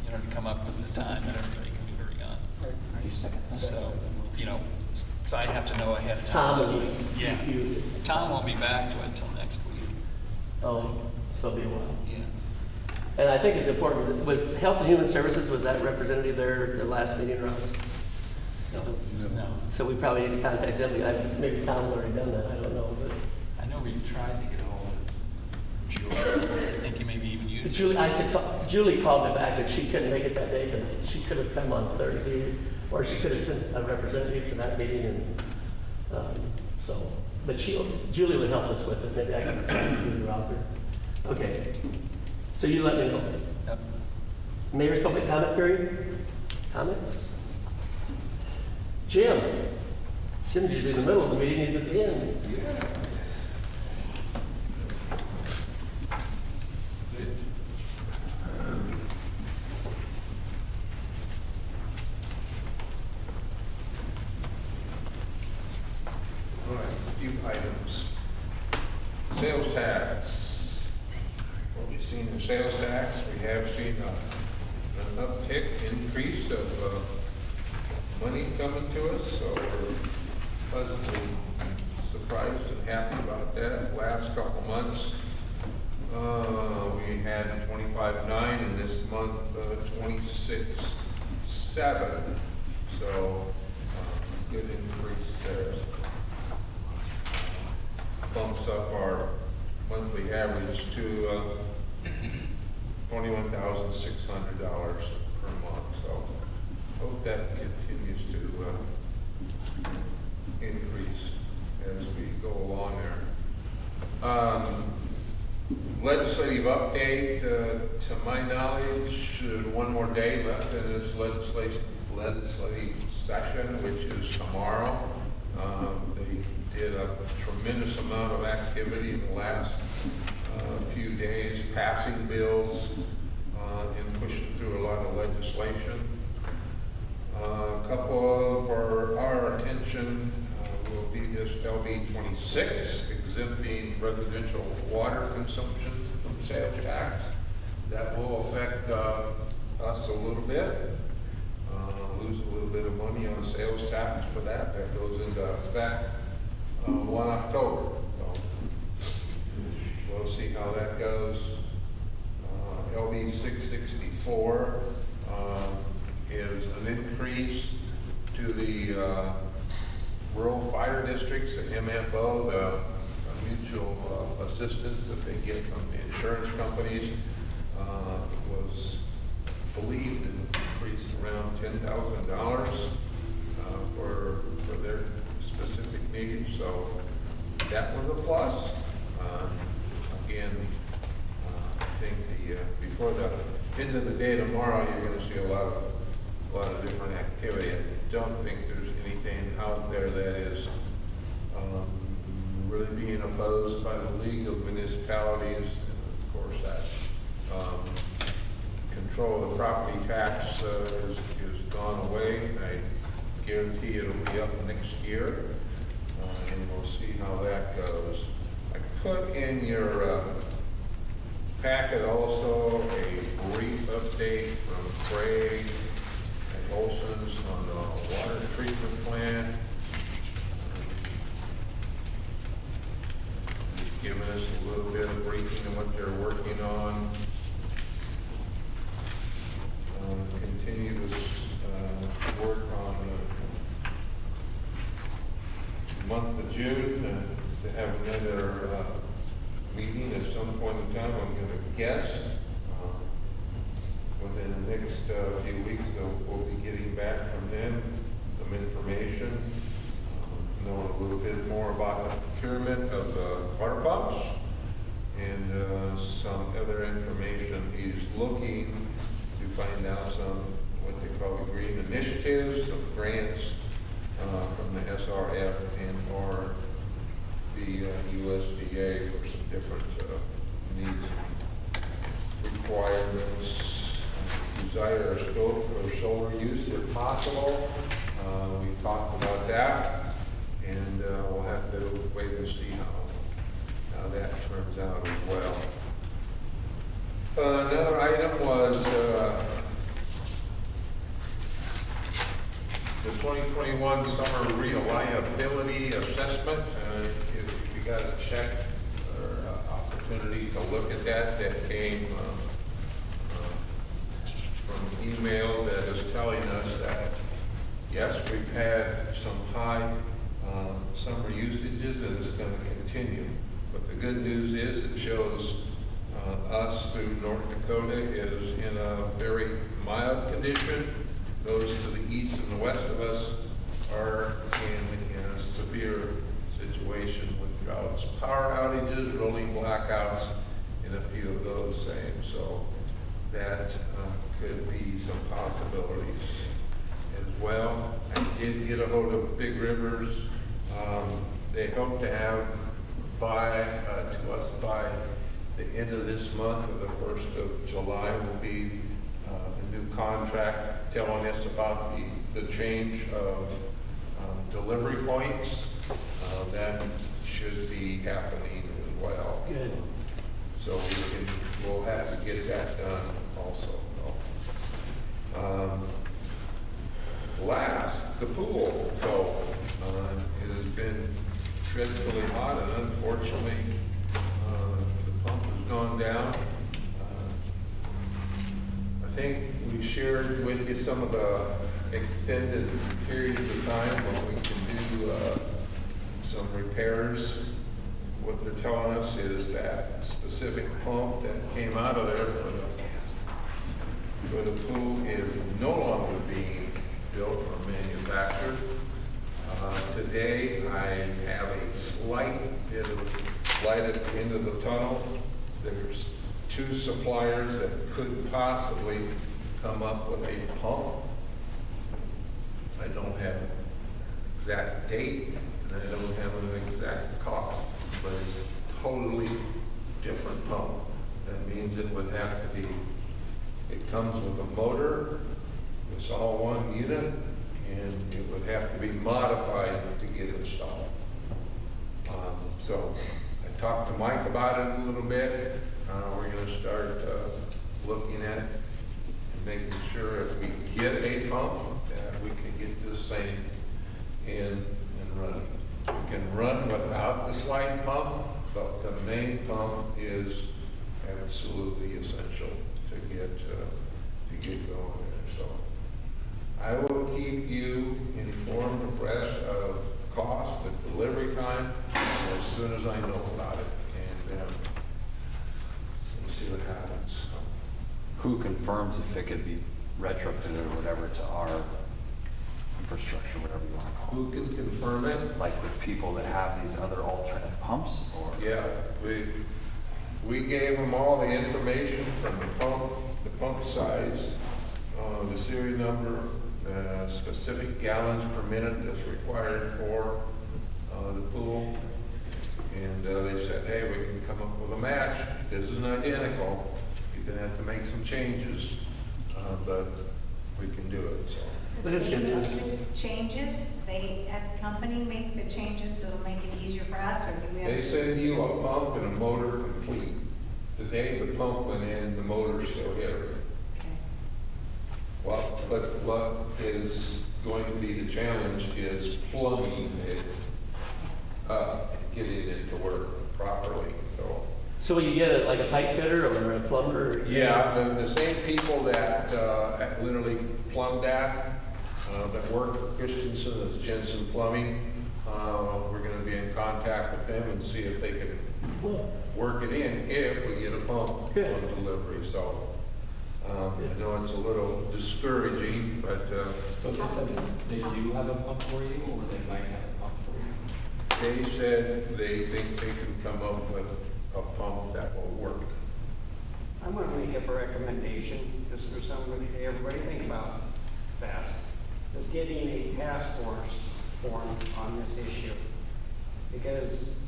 to come up with the time that everybody can be very on. So, so I have to know ahead of time. Tom and Yeah. you. Tom won't be back to it until next week. Oh, so it'll be a while. Yeah. And I think it's important, was Health and Human Services, was that representative there at the last meeting, Ross? No. So we probably need to contact them. Maybe Tom's already done that, I don't know, but. I know we tried to get a hold of Julie. I think you maybe even used. Julie called me back, but she couldn't make it that day, because she could have come on Thursday, or she could have sent a representative to that meeting, and, but Julie would help us with it, maybe I can do the router. Okay, so you let me know. Yep. Mayor's public comment period? Comments? Jim's usually in the middle of the meeting, he's at the end. All right, a few items. Sales tax. What we've seen in sales tax, we have seen an uptick, increase of money coming to us, so we're pleasantly surprised and happy about that. Last couple months, we had 25.9, and this month 26.7. So good increase there. Bumps up our monthly average to $21,600 per month. So hope that continues to increase as we go along there. Legislative update, to my knowledge, one more day left in this legislative session, which is tomorrow. They did a tremendous amount of activity in the last few days, passing bills and pushing through a lot of legislation. A couple for our attention will be this LB 26, exempting residential water consumption from sales tax. That will affect us a little bit. Lose a little bit of money on sales tax for that. That goes into effect 1 October. So we'll see how that goes. LB 664 is an increase to the rural fire districts, the MFO, the mutual assistance that they get from the insurance companies, was believed and increased around $10,000 for their specific needs. So that was a plus. Again, I think before the end of the day tomorrow, you're going to see a lot of different activity. I don't think there's anything out there that is really being opposed by the League of Municipalities. And of course, that control of the property tax is gone away. I guarantee it'll be up next year, and we'll see how that goes. I put in your packet also a brief update from Craig and Olson's on the water treatment plant. He's giving us a little bit of briefing on what they're working on. Continue to month of June to have another meeting at some point in time, I'm gonna guess. Within the next few weeks, we'll be getting back from them some information, knowing a little bit more about the procurement of the water pumps and some other information. He's looking to find out some, what they call the green initiatives, some grants from the SRF and or the USDA for some different needs, requirements, desire or scope for solar use if possible. We talked about that, and we'll have to wait and see how that turns out as well. Another item was the 2021 summer reliability assessment. If you got a check or opportunity to look at that, that came from an email that is telling us that, yes, we've had some high summer usages and it's going to continue. But the good news is it shows us through North Dakota is in a very mild condition. Those to the east and the west of us are in a severe situation with droughts, power outages, rolling blackouts, and a few of those same. So that could be some possibilities as well. I did get a hold of Big Rivers. They hope to have to us by the end of this month or the 1st of July will be a new contract telling us about the change of delivery points. That should be happening as well. Good. So we'll have to get that done also. Last, the pool. So it has been dreadfully hot, and unfortunately, the pump has gone down. I think we shared with you some of the extended periods of time when we can do some repairs. What they're telling us is that specific pump that came out of there for the pool is no longer being built or manufactured. Today, I have a slight bit of light at the end of the tunnel. There's 2 suppliers that could possibly come up with a pump. I don't have an exact date, and I don't have an exact cost, but it's a totally different pump. That means it would have to be, it comes with a motor, it's all one unit, and it would have to be modified to get installed. So I talked to Mike about it a little bit. We're going to start looking at and making sure if we get a pump that we can get this thing in and running. We can run without the slide pump, but the main pump is absolutely essential to get going there. So I will keep you informed, abreast of cost and delivery time as soon as I know about it, and we'll see what happens. Who confirms if it could be retrofitted or whatever to our infrastructure, whatever you want to call it? Who can confirm it? Like with people that have these other alternate pumps, or? Yeah, we gave them all the information from the pump size, the serial number, specific gallons per minute that's required for the pool. And they said, hey, we can come up with a match. This isn't identical. You're gonna have to make some changes, but we can do it, so. But it's good news. Changes, at the company make the changes that'll make it easier for us, or do we have? They send you a pump and a motor complete. Today, the pump went in, the motor's still here. Well, but what is going to be the challenge is plumbing it up, getting it to work properly, so. So will you get like a pipe fitter or a plumber? Yeah, the same people that literally plumbed that work for Christensen, that's Jensen Plumbing, We're gonna be in contact with them and see if they can work it in if we get a pump on Good. delivery. So, I know it's a little discouraging, but, So they said they do have a pump for you, or they might have a pump for you? they said they think they can come up with a pump that will work. I'm gonna make up a recommendation, just for somebody, everybody think about fast. Is getting a task force formed on this issue. Because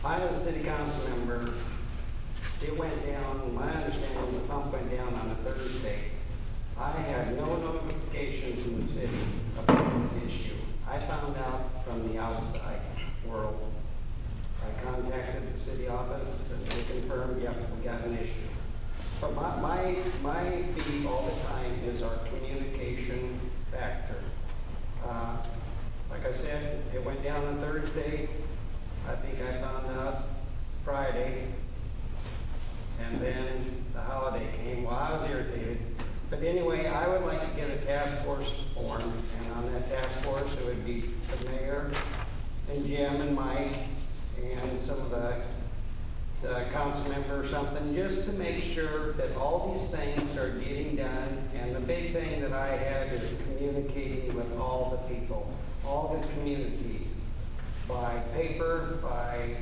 I, as a city council member, it went down, my understanding, the pump went down on a Thursday. I had no notification from the city about this issue. I found out from the outside world. I contacted the city office and they confirmed, yep, we got an issue. But my beef all the time is our communication factor. Like I said, it went down on Thursday. I think I found out Friday. And then the holiday came. Well, I was irritated. But anyway, I would like to get a task force formed. And on that task force, it would be the mayor and Jim and Mike and some of the council member or something, just to make sure that all these things are getting done. And the big thing that I have is communicating with all the people, all the community, by paper, by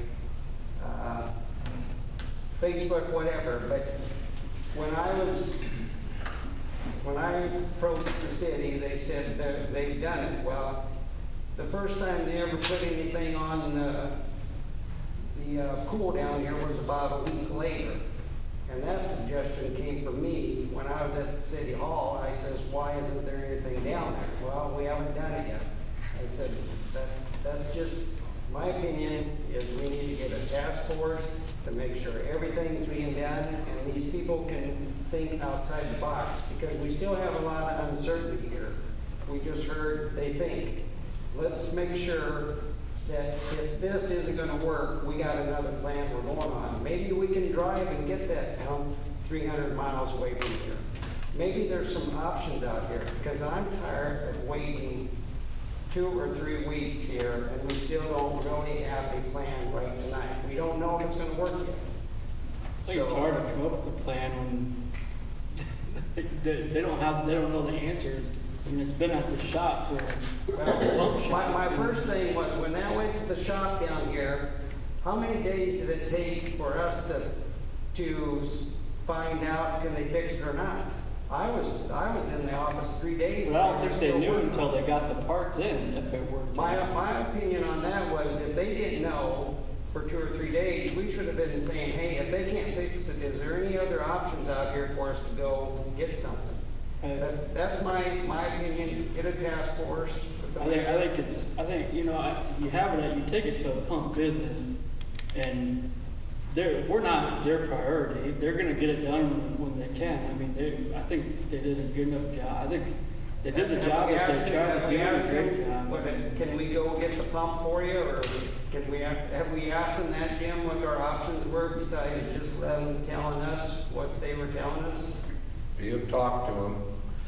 Facebook, whatever. But when I approached the city, they said that they've done it. Well, the first time they ever put anything on the pool down here was about a week later. And that suggestion came from me when I was at the city hall. I says, why isn't there anything down there? Well, we haven't done it yet. I said, that's just, my opinion is we need to get a task force to make sure everything's being done and these people can think outside the box, because we still have a lot of uncertainty here. We just heard they think. Let's make sure that if this isn't gonna work, we got another plan we're going on. Maybe we can drive and get that pump 300 miles away from here. Maybe there's some options out here, because I'm tired of waiting 2 or 3 weeks here, and we still don't really have a plan right tonight. We don't know if it's gonna work yet. I think it's hard to come up with a plan when they don't know the answers. I mean, it's been at the shop where. Well, my first thing was, when I went to the shop down here, how many days did it take for us to find out can they fix it or not? I was in the office 3 days. Well, I don't think they knew until they got the parts in if it worked. My opinion on that was, if they didn't know for 2 or 3 days, we should have been saying, hey, if they can't fix it, is there any other options out here for us to go get something? That's my opinion. Get a task force. You have it, you take it to a pump business, and we're not their priority. They're gonna get it done when they can. I mean, I think they did a good enough job. I think they did the job that they tried to do, a great job. Can we go get the pump for you, or have we asked them that, Jim, what our options were besides just them telling us what they were telling us? We have talked to them.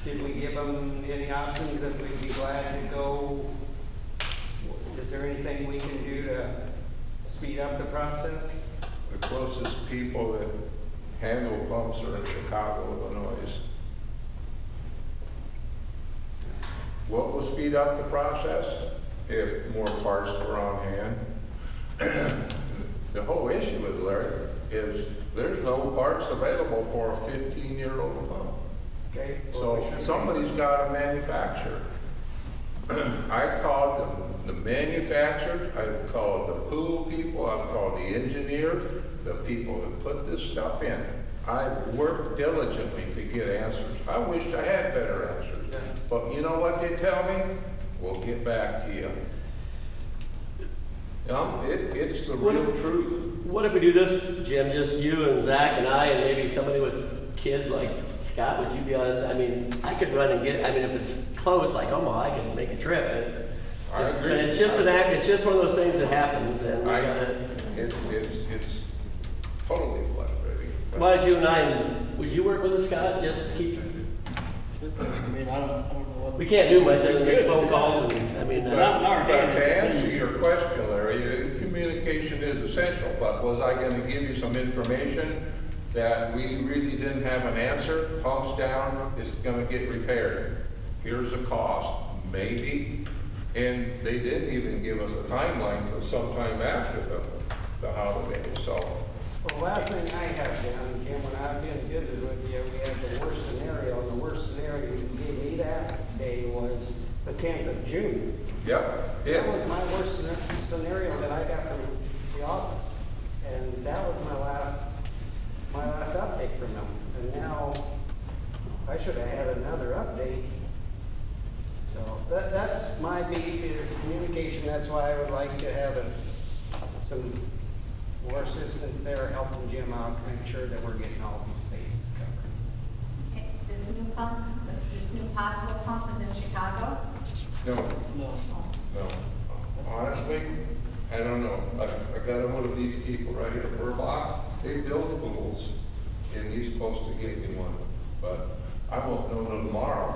Did we give them any options that we'd be glad to go? Is there anything we can do to speed up the process? The closest people that handle pumps are in Chicago, Illinois. What will speed up the process? If more parts were on hand. The whole issue with Larry is there's no parts available for a 15-year-old pump. Okay. So somebody's got to manufacture. I called the manufacturers, I've called the pool people, I've called the engineers, the people that put this stuff in. I've worked diligently to get answers. I wished I had better answers. But you know what they tell me? We'll get back to you. It's the real truth. What if we do this, Jim, just you and Zach and I and maybe somebody with kids like Scott, would you be on, I mean, I could run and get, I mean, if it's close, like Omaha, I could make a trip. I agree. But it's just it's just one of those things that happens, and we gotta. It's totally frustrating. Why don't you and I, would you work with us, Scott, just keep I mean, I don't know what. We can't do much other than make phone calls and, I mean, But not in our But hands. to It's answer in- your question, Larry, communication is essential, but was I gonna give you some information that we really didn't have an answer? Pumps down, it's gonna get repaired. Here's the cost, maybe. And they didn't even give us a timeline till sometime after the holiday, so. Well, last thing I have down, Jim, when I've been visiting with you, we had the worst scenario, and the worst scenario you gave me that day was the 10th of June. Yep, That was my worst scenario that I got from the office, and that was my last update from them. And now, I should have had another update. So, that's my beef is communication, that's why I would like to have some more assistance there, helping Jim out, to make sure that we're getting all these bases covered. Okay, this new pump, this new possible pump is in Chicago? no, No. no. Honestly, I don't know. I got one of these people right here, Burbach, they build pools, and he's supposed to get me one. But I won't know till tomorrow,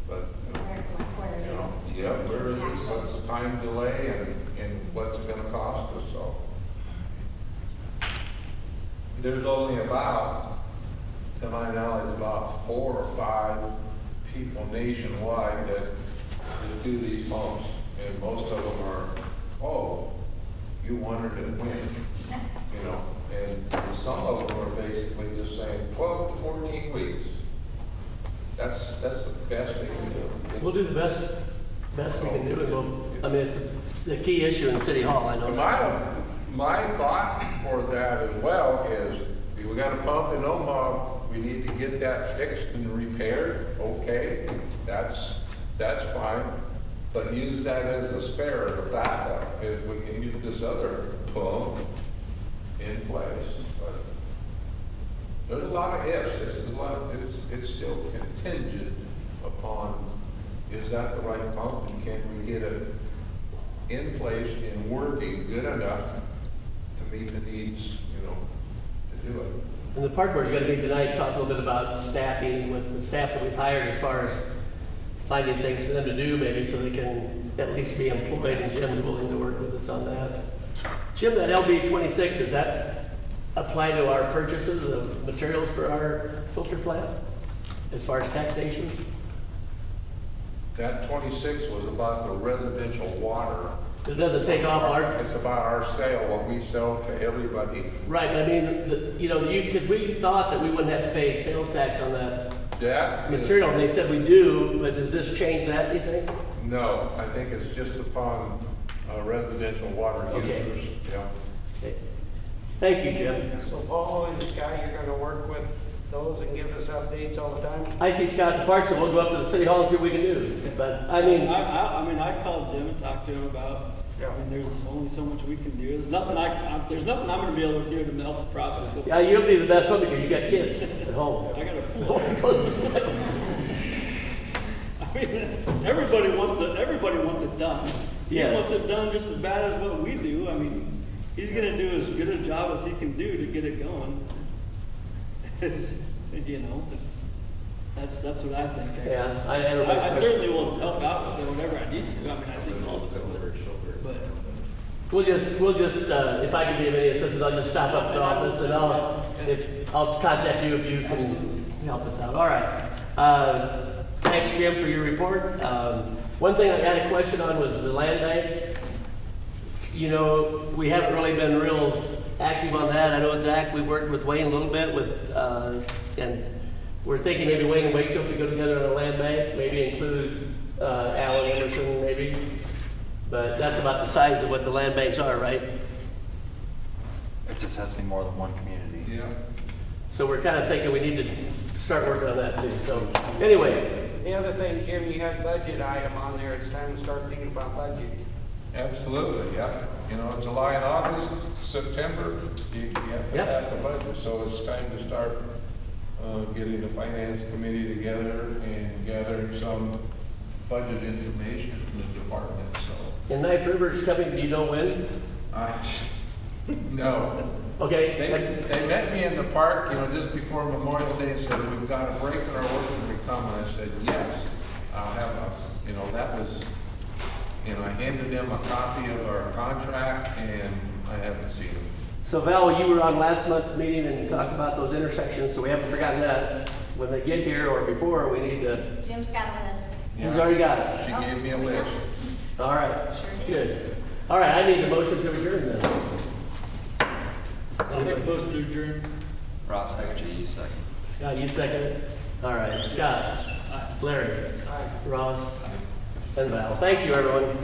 but, Where you know, it is? yeah, where is it, what's the time delay, and what's it gonna cost us, so. There's only about, to my knowledge, about 4 or 5 people nationwide that do these pumps, and most of them are, oh, you wanted to win, you know, and some of them are basically just saying 12 to 14 weeks. That's the best they can do. we'll do the best we can do, and we'll, I mean, it's the key issue in City Hall, I know. My thought for that as well is, we got a pump in Omaha, we need to get that fixed and repaired, okay, that's fine. But use that as a spare, a backup, if we can use this other pump in place. But there's a lot of ifs, it's still contingent upon, is that the right pump, and can we get it in place and working good enough to meet the needs, you know, to do it. And the park board's gonna be tonight, talk a little bit about staffing with the staff that we've hired as far as finding things for them to do, maybe so they can at least be employed, and Jim's willing to work with us on that. Jim, that LB 26, does that apply to our purchases of materials for our filter plant, as far as taxation? That 26 was about the residential water. It doesn't take off our, It's about our sale, what we sell to everybody. right, but I mean, because we thought that we wouldn't have to pay sales tax on that That is- material, and they said we do, but does this change that, do you think? No, I think it's just upon residential water Okay. users. Yeah. Okay. Thank you, Jim. So Paul and Scott, you're gonna work with those and give us updates all the time? I see Scott at the park, so we'll go up to the city hall and see what we can do. But, I mean, I mean, I called Jim and talked to him about, I mean, there's only so much we can do. There's nothing there's nothing I'm gonna be able to do to help the process go. yeah, you'll be the best one because you got kids at home. I got a pool. I mean, everybody wants it done. He Yes. wants it done just as bad as what we do. I mean, he's gonna do as good a job as he can do to get it going. It's, you know, that's what I think. Yes, I certainly will help out with it whatever I need to. I mean, I think all of it. But We'll just, if I can be of any assistance, I'll just stop up at the office and I'll contact you if you can help us out. All right. Thanks, Jim, for your report. One thing I had a question on was the land bank. You know, we haven't really been real active on that. I know Zach, we've worked with Wayne a little bit and we're thinking maybe Wayne and Wakefield to go together on a land bank, maybe include Alan Emerson, maybe. But that's about the size of what the land banks are, right? It just has to be more than one community. Yeah. So we're kind of thinking we need to start working on that too. So anyway, The other thing, Jim, you had budget item on there, it's time to start thinking about budget. Absolutely, yeah. You know, July and August, September, you have to Yep. pass a budget. So it's time to start getting the finance committee together and gathering some budget information from the department, so. and Knife River's coming, do you know when? No. Okay. They met me in the park, you know, just before Memorial Day and said, we've got a break in our work and we come, and I said, yes, I'll have us, that was, I handed them a copy of our contract, and I haven't seen them. So Val, you were on last month's meeting and you talked about those intersections, so we haven't forgotten that. When they get here or before, we need to, Jim's got a list. he's already got it. She gave me a list. All right, Sure did. good. All right, I need a motion to adjourn then. I'll make a motion to adjourn. Ross, second, you second. Scott, you second it? All right, Scott. Larry. Ross. And Val. Thank you, everyone.